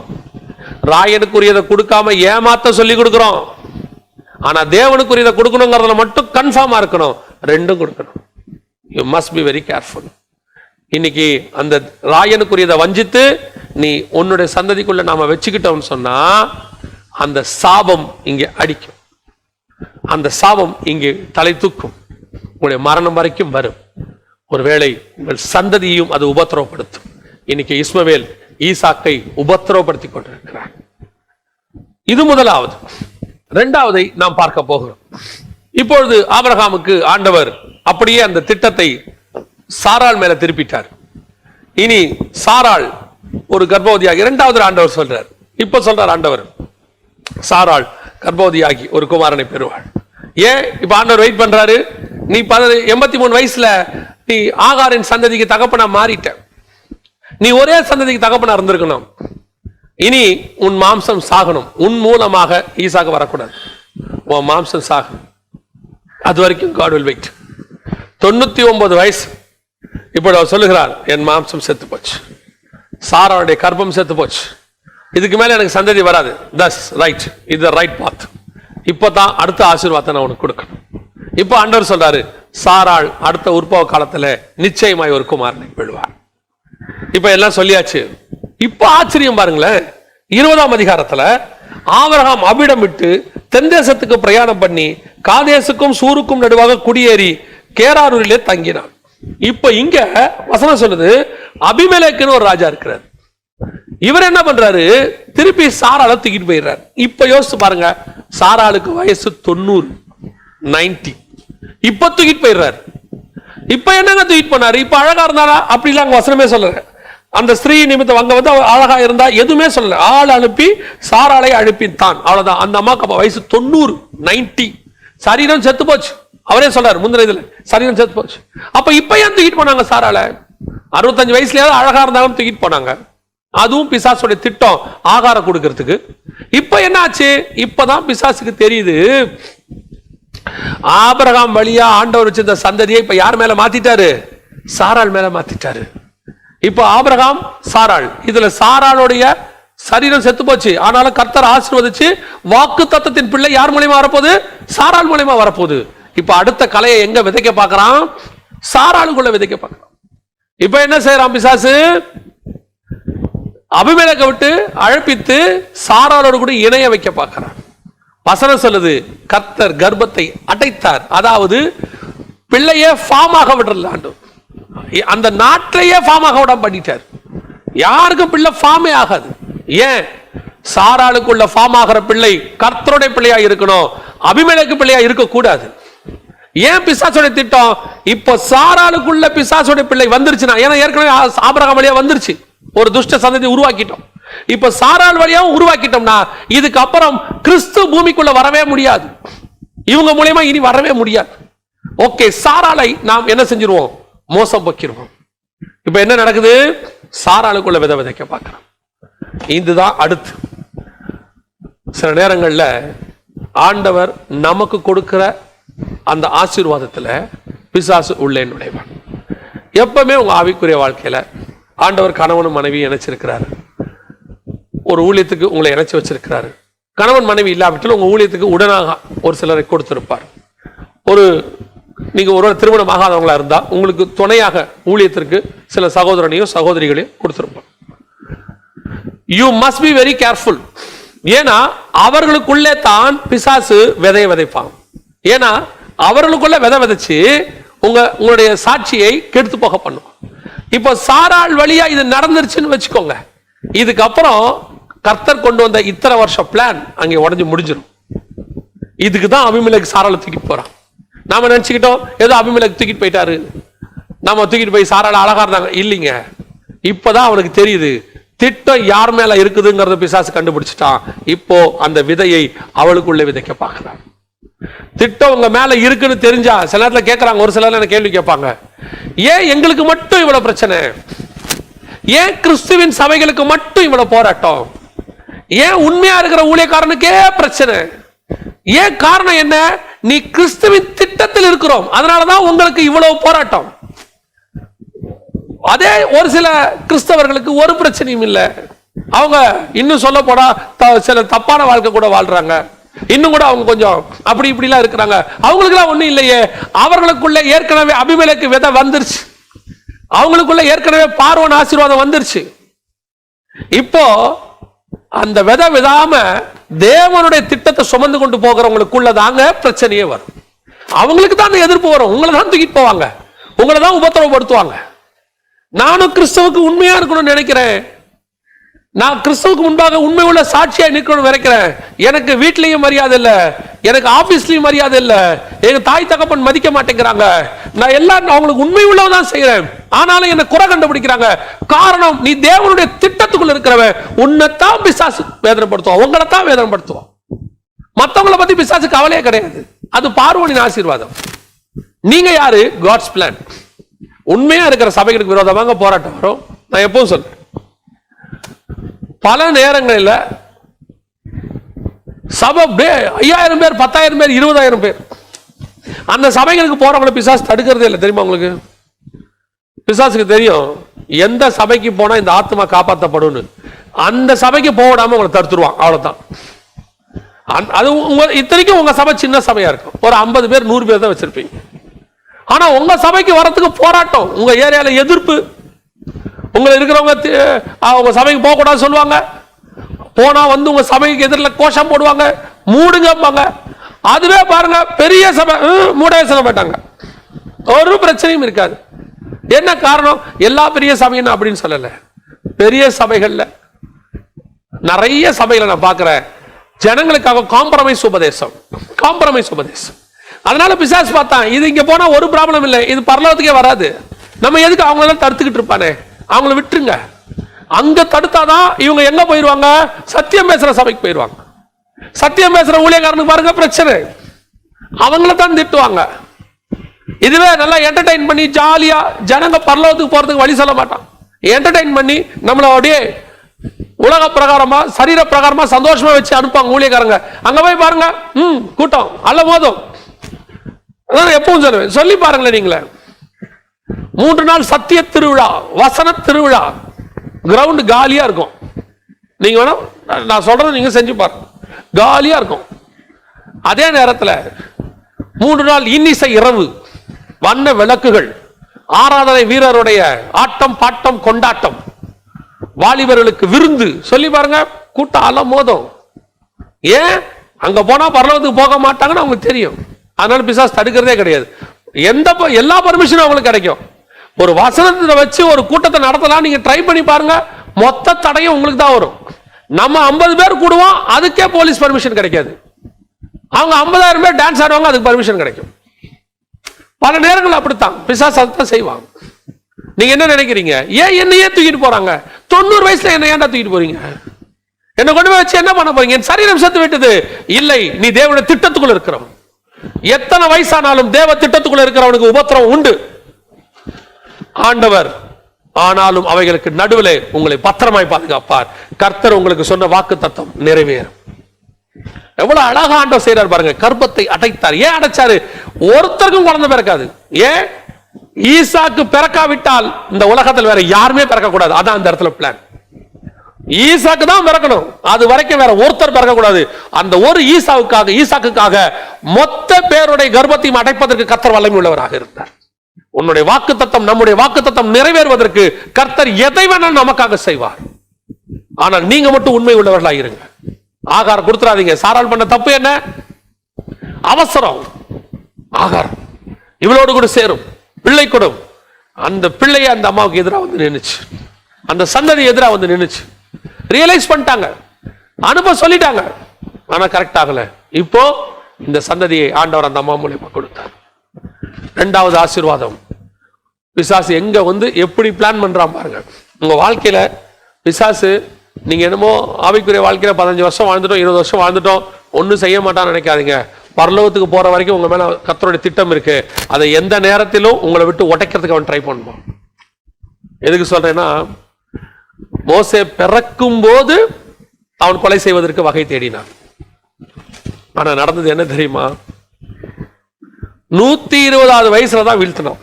ராயனுக்குரியதை கொடுக்காம ஏமாத்த சொல்லி கொடுக்கிறோம். ஆனா தேவனுக்குரியதை கொடுக்கணுங்கிறதுல மட்டும் கன்ஃபார்மா இருக்கணும், ரெண்டும் கொடுக்கணும். You must be very careful. இன்னைக்கு அந்த ராயனுக்குரியதை வஞ்சித்து நீ உன்னுடைய சந்ததிக்குள்ள நாம வச்சுக்கிட்டோம்னு சொன்னா அந்த சாபம் இங்கே அடிக்கும், அந்த சாபம் இங்கே தலை தூக்கும், உங்களுடைய மரணம் வரைக்கும் வரும். ஒருவேளை உங்கள் சந்ததியையும் அது உபத்திரவப்படுத்தும். இன்னைக்கு இஸ்மவேல் ஈசாக்கை உபத்திரவப்படுத்திக் கொண்டிருக்கிறார். இது முதலாவது. இரண்டாவதை நாம் பார்க்க போகிறோம். இப்பொழுது ஆபிரகாமுக்கு ஆண்டவர் அப்படியே அந்த திட்டத்தை சாராள் மேல திருப்பிட்டார். இனி சாராள் ஒரு கர்ப்பவதியாகி, இரண்டாவது ஆண்டவர் சொல்றார், இப்ப சொல்றார் ஆண்டவர், சாராள் கர்ப்பவதியாகி ஒரு குமாரனை பெறுவாள். ஏன் இப்ப ஆண்டவர் வெயிட் பண்றாரு? நீ 83 வயசுல நீ ஆகாரின் சந்ததிக்கு தகப்பனா மாறிட்ட, நீ ஒரே சந்ததிக்கு தகப்பனா இருந்திருக்கணும். இனி உன் மாம்சம் சாகணும், உன் மூலமாக ஈசாக்கு வரக்கூடாது, உன் மாம்சம் சாகணும். அது வரைக்கும் God will wait. 99 வயசு. இப்படி அவர் சொல்லுகிறார், என் மாம்சம் செத்து போச்சு, சாராளுடைய கர்ப்பம் செத்து போச்சு, இதுக்கு மேல எனக்கு சந்ததி வராது. தஸ் ரைட், இது ரைட் பாத். இப்பதான் அடுத்த ஆசீர்வாதத்தை நான் உனக்கு கொடுக்கணும். இப்ப ஆண்டவர் சொல்றாரு, சாராள் அடுத்த உற்பவ காலத்துல நிச்சயமாய் ஒரு குமாரனை பெறுவார். இப்ப எல்லாம் சொல்லியாச்சு. இப்ப ஆச்சரியம் பாருங்களேன், 20ஆம் அதிகாரத்துல ஆபிரகாம் அபிடம் விட்டு தென் தேசத்துக்கு பிரயாணம் பண்ணி காதேசுக்கும் சூருக்கும் நடுவாக குடியேறி கேராரூரிலே தங்கினான். இப்ப இங்க வசனம் சொல்லுது, அபிமெலேக்குன்னு ஒரு ராஜா இருக்கிறார். இவர் என்ன பண்றாரு, திருப்பி சாராளை தூக்கிட்டு போயிடுறாரு. இப்ப யோசிச்சு பாருங்க, சாராளுக்கு வயசு 90. இப்ப தூக்கிட்டு போயிடுறாரு. இப்ப என்னங்க தூக்கிட்டு போனாரு? இப்ப அழகா இருந்தாரா? அப்படிலாம் வசனமே சொல்லுங்க. அந்த ஸ்திரீ நிமித்தம் அங்க வந்து அழகா இருந்தா எதுவுமே சொல்லல. ஆள் அனுப்பி சாராளை அனுப்பித்தான், அவ்வளவுதான். அந்த அம்மாக்கு வயசு 90. சரீரம் செத்து போச்சு. அவரே சொல்றாரு முந்தின இதுல, சரீரம் செத்து போச்சு. அப்ப இப்ப ஏன் தூக்கிட்டு போனாங்க சாராளை? 65 வயசுலயாவது அழகா இருந்தாலும் தூக்கிட்டு போனாங்க. அதுவும் பிசாசுடைய திட்டம், ஆகாரம் கொடுக்கிறதுக்கு. இப்ப என்ன ஆச்சு? இப்பதான் பிசாசுக்கு தெரியுது, ஆபிரகாம் வழியா ஆண்டவர் வச்சிருந்த சந்ததியை இப்ப யார் மேல மாத்திட்டாரு? சாராள் மேல மாத்திட்டாரு. இப்ப ஆபிரகாம் சாராள், இதுல சாராளுடைய சரீரம் செத்து போச்சு, ஆனாலும் கர்த்தர் ஆசீர்வதிச்சு வாக்கு தத்தத்தின் பிள்ளை யார் மூலியமா வரப்போகுது? சாராள் மூலியமா வரப்போகுது. இப்ப அடுத்த கலையை எங்க விதைக்க பார்க்கறான்? சாராளுக்குள்ள விதைக்க பார்க்கறான். இப்ப என்ன செய்யறான் பிசாசு? அபிமெலேக்கை விட்டு அழைப்பித்து சாராளோடு கூட இணைய வைக்க பார்க்கிறான். வசனம் சொல்லுது, கர்த்தர் கர்ப்பத்தை அடைத்தார். அதாவது பிள்ளையே ஃபார்ம் ஆக விடலாண்டு, அந்த நாட்டிலேயே ஃபார்ம் ஆக விட பண்ணிட்டார். யாருக்கும் பிள்ளை ஃபார்மே ஆகாது. ஏன்? சாராளுக்குள்ள ஃபார்ம் ஆகிற பிள்ளை கர்த்தருடைய பிள்ளையா இருக்கணும், அபிமெலேக்கு பிள்ளையா இருக்கக்கூடாது. ஏன் பிசாசுடைய திட்டம்? இப்ப சாராளுக்குள்ள பிசாசுடைய பிள்ளை வந்துருச்சுன்னா, ஏன்னா ஏற்கனவே ஆபிரகாம் வழியா வந்துருச்சு, ஒரு துஷ்ட சந்ததி உருவாக்கிட்டோம். இப்ப சாராள் வழியாவும் உருவாக்கிட்டோம்னா இதுக்கு அப்புறம் கிறிஸ்து பூமிக்குள்ள வரவே முடியாது, இவங்க மூலமா இனி வரவே முடியாது. ஓகே, சாராளை நாம் என்ன செஞ்சிருவோம்? மோசம் போக்கிடுவோம். இப்ப என்ன நடக்குது? சாராளுக்குள்ள விதை விதைக்க பார்க்கிறோம். இதுதான் அடுத்து. சில நேரங்கள்ல ஆண்டவர் நமக்கு கொடுக்கிற அந்த ஆசீர்வாதத்துல பிசாசு உள்ளே நுழைவான். எப்பவுமே உங்க ஆவிக்குரிய வாழ்க்கையில ஆண்டவர் கணவனும் மனைவி இணைச்சிருக்கிறாரு, ஒரு ஊழியத்துக்கு உங்களை இணைச்சு வச்சிருக்கிறாரு. கணவன் மனைவி இல்லாவிட்டாலும் உங்க ஊழியத்துக்கு உடனாக ஒரு சிலரை கொடுத்திருப்பார். நீங்க ஒரு திருமணம் ஆகாதவங்களா இருந்தா உங்களுக்கு துணையாக ஊழியத்திற்கு சில சகோதரனையும் சகோதரிகளையும் கொடுத்திருப்பார். You must be very careful. ஏன்னா அவர்களுக்குள்ளே தான் பிசாசு விதையை விதைப்பான். ஏன்னா அவர்களுக்குள்ள விதை விதைச்சு உங்களுடைய சாட்சியை கெடுத்து போக பண்ணும். இப்போ சாராள் வழியா இது நடந்துருச்சுன்னு வச்சுக்கோங்க, இதுக்கப்புறம் கர்த்தர் கொண்டு வந்த இத்தனை வருஷம் பிளான் அங்கே உடஞ்சு முடிஞ்சிடும். இதுக்கு தான் அபிமெலேக்கு சாராளை தூக்கிட்டு போறான். நாம நினைச்சுக்கிட்டோம் ஏதோ அபிமெலேக்கு தூக்கிட்டு போயிட்டாரு, நாம தூக்கிட்டு போய் சாராளை அழகா இருந்தாங்க. இல்லைங்க, இப்பதான் அவனுக்கு தெரியுது திட்டம் யார் மேல இருக்குதுங்கிறத பிசாசு கண்டுபிடிச்சிட்டான். இப்போ அந்த விதையை அவளுக்குள்ள விதைக்க பார்க்கிறான். திட்டம் உங்க மேல இருக்குன்னு தெரிஞ்சா சில நேரத்துல கேட்கறாங்க, ஒரு சிலர் என்ன கேள்வி கேட்பாங்க, ஏன் எங்களுக்கு மட்டும் இவ்வளவு பிரச்சனை? ஏன் கிறிஸ்துவின் சபைகளுக்கு மட்டும் இவ்வளவு போராட்டம்? ஏன் உண்மையா இருக்கிற ஊழியக்காரனுக்கே பிரச்சனை? ஏன் காரணம் என்ன? நீ கிறிஸ்துவின் திட்டத்தில் இருக்கிறோம், அதனாலதான் உங்களுக்கு இவ்வளவு போராட்டம். அதே ஒரு சில கிறிஸ்தவர்களுக்கு ஒரு பிரச்சனையும் இல்லை, அவங்க இன்னும் சொல்ல போனா சில தப்பான வாழ்க்கை கூட வாழ்றாங்க, இன்னும் கூட அவங்க கொஞ்சம் அப்படி இப்படி எல்லாம் இருக்கிறாங்க. அவங்களுக்கு எல்லாம் ஒண்ணும் இல்லையே, அவர்களுக்குள்ள ஏற்கனவே அபிமெலேக்கு விதை வந்துருச்சு, அவங்களுக்குள்ள ஏற்கனவே பார்வோன் ஆசீர்வாதம் வந்துருச்சு. இப்போ அந்த விதை விடாம தேவனுடைய திட்டத்தை சுமந்து கொண்டு போகிறவங்களுக்குள்ள தாங்க பிரச்சனையே வரும். அவங்களுக்கு தான் அந்த எதிர்ப்பு வரும், உங்களை தான் தூக்கிட்டு போவாங்க, உங்களை தான் உபத்திரவப்படுத்துவாங்க. நானும் கிறிஸ்துவுக்கு உண்மையா இருக்கணும்னு நினைக்கிறேன், நான் கிறிஸ்துவுக்கு முன்பாக உண்மை உள்ள சாட்சியா நிற்கணும்னு நினைக்கிறேன். எனக்கு வீட்லயும் மரியாதை இல்லை, எனக்கு ஆபீஸ்லயும் மரியாதை இல்லை, எங்க தாய் தகப்பன் மதிக்க மாட்டேங்கிறாங்க, நான் எல்லாம் அவங்களுக்கு உண்மை உள்ளதான் செய்யறேன், ஆனாலும் என்ன குறை கண்டுபிடிக்கிறாங்க. காரணம், நீ தேவனுடைய திட்டத்துக்குள்ள இருக்கிறவன், உன்னைத்தான் பிசாசு வேதனைப்படுத்துவான், உங்களை தான் வேதனைப்படுத்துவான். மற்றவங்களை பத்தி பிசாசு கவலையே கிடையாது, அது பார்வோனின் ஆசீர்வாதம். நீங்க யாரு? God's plan. உண்மையா இருக்கிற சபைகளுக்கு விரோதமாக போராட்டம் வரும். நான் எப்பவும் சொல்றேன், பல நேரங்களில் சபை 5000 பேர் 10,000 பேர் 20,000 பேர் அந்த சபைகளுக்கு போறவங்களை பிசாசு தடுக்கிறதே இல்லை. தெரியுமா உங்களுக்கு? பிசாசுக்கு தெரியும் எந்த சபைக்கு போனா இந்த ஆத்மா காப்பாற்றப்படும், அந்த சபைக்கு போடாம உங்களை தடுத்துருவான். அவ்வளவுதான். அது இத்தனைக்கும் உங்க சபை சின்ன சபையா இருக்கும், ஒரு 50 பேர் 100 பேர் தான் வச்சிருப்பீங்க. ஆனா உங்க சபைக்கு வரத்துக்கு போராட்டம், உங்க ஏரியால எதிர்ப்பு, உங்களை இருக்கிறவங்க உங்க சபைக்கு போக கூடாது சொல்லுவாங்க, போனா வந்து உங்க சபைக்கு எதிரில் கோஷம் போடுவாங்க, மூடுங்கம்பாங்க. அதுவே பாருங்க, பெரிய சபை மூடவே சொல்ல மாட்டாங்க, ஒரு பிரச்சனையும் இருக்காது. என்ன காரணம்? எல்லா பெரிய சபையும் அப்படின்னு சொல்லல, பெரிய சபைகள்ல நிறைய சபைகளை நான் பார்க்கிறேன், ஜனங்களுக்காக காம்ப்ரமைஸ் உபதேசம், காம்ப்ரமைஸ் உபதேசம். அதனால பிசாசு பார்த்தான், இது இங்க போனா ஒரு ப்ராப்ளம் இல்லை, இது பரலோகத்துக்கே வராது, நம்ம எதுக்கு அவங்களெல்லாம் தடுத்துக்கிட்டு இருப்பானே, அவங்கள விட்டுருங்க. அங்க தடுத்தாதான் இவங்க எங்க போயிருவாங்க? சத்தியம் பேசுற சபைக்கு போயிருவாங்க. சத்தியம் பேசுற ஊழியக்காரனுக்கு பாருங்க பிரச்சனை, அவங்கள தான் திட்டுவாங்க. இதுவே நல்லா என்டர்டைன் பண்ணி ஜாலியா ஜனங்க பரலோகத்துக்கு போறதுக்கு வழி சொல்ல மாட்டான். என்டர்டைன் பண்ணி நம்மள அப்படியே உலக பிரகாரமா சரீர பிரகாரமா சந்தோஷமா வச்சு அனுப்பாங்க ஊழியக்காரங்க. அங்க போய் பாருங்க, கூட்டம் அல்ல போதும். எப்பவும் சொல்லுவேன், சொல்லி பாருங்களேன். நீங்களே 3 நாள் சத்திய திருவிழா, வசன திருவிழா. கிரவுண்ட் காலியா இருக்கும். நீங்க வேணா நான் சொல்றது நீங்க செஞ்சு பாருங்க, காலியா இருக்கும். அதே நேரத்தில் 3 நாள் இன்னிசை இரவு, வண்ண விளக்குகள், ஆராதனை வீரருடைய ஆட்டம் பாட்டம் கொண்டாட்டம், வாலிபர்களுக்கு விருந்து. சொல்லி பாருங்க, கூட்டம் அல மோதும். ஏன் அங்க போனா பரலோகத்துக்கு போக மாட்டாங்கன்னு அவங்களுக்கு தெரியும். அதனால பிசாசு தடுக்கிறதே கிடையாது. எல்லா பர்மிஷனும் அவங்களுக்கு கிடைக்கும். ஒரு வசனத்தை வச்சு ஒரு கூட்டத்தை நடத்தலாம், நீங்க ட்ரை பண்ணி பாருங்க, மொத்த தடையும் உங்களுக்கு தான் வரும். நம்ம 50 பேர் கூடுவோம், அதுக்கே போலீஸ் பர்மிஷன் கிடைக்காது. அவங்க 50,000 பேர் டான்ஸ் ஆடுவாங்க, அதுக்கு பர்மிஷன் கிடைக்கும். பல நேரங்கள் அப்படித்தான் பிசாசு அதான் செய்வாங்க. நீங்க என்ன நினைக்கிறீங்க? ஏன் என்னையே தூக்கிட்டு போறாங்க? 90 வயசுல என்ன ஏன்டா தூக்கிட்டு போறீங்க? என்ன கொண்டு போய் வச்சு என்ன பண்ண போறீங்க? என் சரீரம் செத்து விட்டது. இல்லை, நீ தேவனுடைய திட்டத்துக்குள்ள இருக்கிறவன். எத்தனை வயசானாலும் தேவ திட்டத்துக்குள்ள இருக்கிறவனுக்கு உபத்திரவம் உண்டு. ஆண்டவர் ஆனாலும் அவைகளுக்கு நடுவில் உங்களை பத்திரமாய் பாதுகாப்பார். கர்த்தர் உங்களுக்கு சொன்ன வாக்கு தத்தம் நிறைவேறும். எவ்வளவு அழகா ஆண்டவர் செய்யறார் பாருங்க. கர்ப்பத்தை அடைத்தார். ஏன் அடைச்சாரு? ஒருத்தருக்கும் குழந்தை பிறக்காது. ஏன்? ஈசாக்கு பிறக்காவிட்டால் இந்த உலகத்தில் வேற யாருமே பிறக்க கூடாது. அதான் அந்த இடத்துல பிளான். ஈசாக்கு தான் பிறக்கணும், அது வரைக்கும் வேற ஒருத்தர் பிறக்க கூடாது. அந்த ஒரு ஈசாக்குக்காக மொத்த பேருடைய கர்ப்பத்தையும் அடைப்பதற்கு கர்த்தர் வல்லமை உள்ளவராக இருந்தார். உன்னுடைய வாக்கு தத்தம், நம்முடைய வாக்கு தத்தம் நிறைவேறுவதற்கு கர்த்தர் எதை வேணாலும் நமக்காக செய்வார். ஆனால் நீங்க மட்டும் உண்மை உள்ளவர்களாக இருங்க. ஆகாரம் கொடுத்துறாதீங்க. சாரால் பண்ண தப்பு என்ன? அவசரம். ஆகாரம் இவளோடு கூட சேரும், பிள்ளை கொடும். அந்த பிள்ளைய அந்த அம்மாவுக்கு எதிராக வந்து நின்னுச்சு, அந்த சந்ததி எதிராக வந்து நின்னுச்சு. ரியலைஸ் பண்ணிட்டாங்க, அனுப்ப சொல்லிட்டாங்க, ஆனா கரெக்ட் ஆகல. இப்போ இந்த சந்ததியை ஆண்டவர் அந்த அம்மா மூலமா கொடுத்தார். 2வது ஆசீர்வாதம். பிசாசு எங்க வந்து எப்படி பிளான் பண்றான் பாருங்க. உங்க வாழ்க்கையில பிசாசு, நீங்க என்னமோ ஆவிக்குரிய வாழ்க்கையில 15 வருஷம் வாழ்ந்துட்டோம், 20 வருஷம் வாழ்ந்துட்டோம், ஒன்னும் செய்ய மாட்டான்னு நினைக்காதீங்க. பரலோகத்துக்கு போற வரைக்கும் உங்க மேல கர்த்தருடைய திட்டம் இருக்கு. அதை எந்த நேரத்திலும் உங்களை விட்டு உடைக்கிறதுக்கு அவன் ட்ரை பண்ணுவான். எதுக்கு சொல்றேன்னா, மோசே பிறக்கும் போது அவன் கொலை செய்வதற்கு வகை தேடினான். ஆனா நடந்தது என்ன தெரியுமா? 120வது வயசுல தான் வீழ்த்தினான்,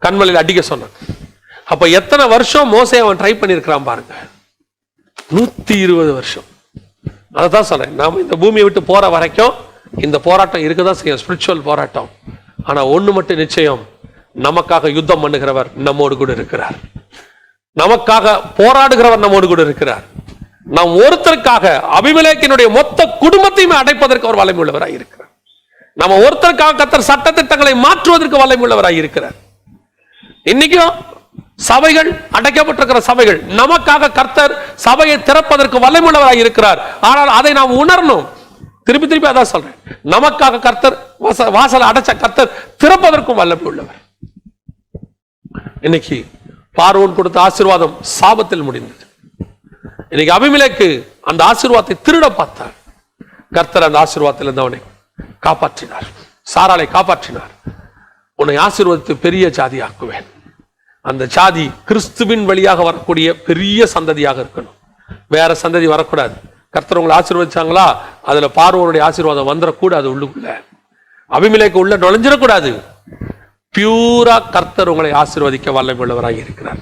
கண்மலையில் அடிக்க சொன்னான். அப்ப எத்தனை வருஷம் மோசே அவன் ட்ரை பண்ணிருக்கிறான் பாருங்க. 120 வருஷம். அதான் சொல்றேன், நாம இந்த பூமியை விட்டு போற வரைக்கும் இந்த போராட்டம் இருக்குதான் செய்யும், ஸ்பிரிச்சுவல் போராட்டம். ஆனா ஒண்ணு மட்டும் நிச்சயம், நமக்காக யுத்தம் பண்ணுகிறவர் நம்மோடு கூட இருக்கிறார். நமக்காக போராடுகிறவர் நம்மோடு கூட இருக்கிறார். நாம் ஒருத்தருக்காக அபிமெலேக்கினுடைய மொத்த குடும்பத்தையுமே அடைப்பதற்கு அவர் வல்லமை உள்ளவராக இருக்கிறார். நம்ம ஒருத்தருக்காக கர்த்தர் சட்ட திட்டங்களை மாற்றுவதற்கு வல்லமை உள்ளவராக இருக்கிறார். இன்னைக்கும் சபைகள், அடைக்கப்பட்டிருக்கிற சபைகள், நமக்காக கர்த்தர் சபையை திறப்பதற்கு வல்லமை உள்ளவராக இருக்கிறார். ஆனால் அதை நாம் உணரணும். திருப்பி திருப்பி அதான் சொல்றேன், நமக்காக கர்த்தர் வாசலை அடைச்ச கர்த்தர் திறப்பதற்கும் வல்லமை உள்ளவர். இன்னைக்கு பார்வோன் கொடுத்த ஆசீர்வாதம் சாபத்தில் முடிந்தது. இன்னைக்கு அபிமெலேக்கு அந்த ஆசீர்வாதத்தை திருட பார்த்தார். கர்த்தர் அந்த ஆசீர்வாதத்தில் இருந்து அவனை காப்பாற்றினார், சாராளை காப்பாற்றினார். உன்னை ஆசீர்வதித்து பெரிய ஜாதி ஆக்குவேன். அந்த ஜாதி கிறிஸ்துவின் வழியாக வரக்கூடிய பெரிய சந்ததியாக இருக்கணும், வேற சந்ததி வரக்கூடாது. கர்த்தர் உங்களை ஆசீர்வதிச்சாங்களா, அதுல பார்வோனுடைய ஆசீர்வாதம் வந்துடக்கூடாது. உள்ளுக்குள்ள அபிமெலேக்கு உள்ள நுழைஞ்சிடக்கூடாது. பியூரா கர்த்தர் உங்களை ஆசீர்வதிக்க வல்லமை உள்ளவராக இருக்கிறார்.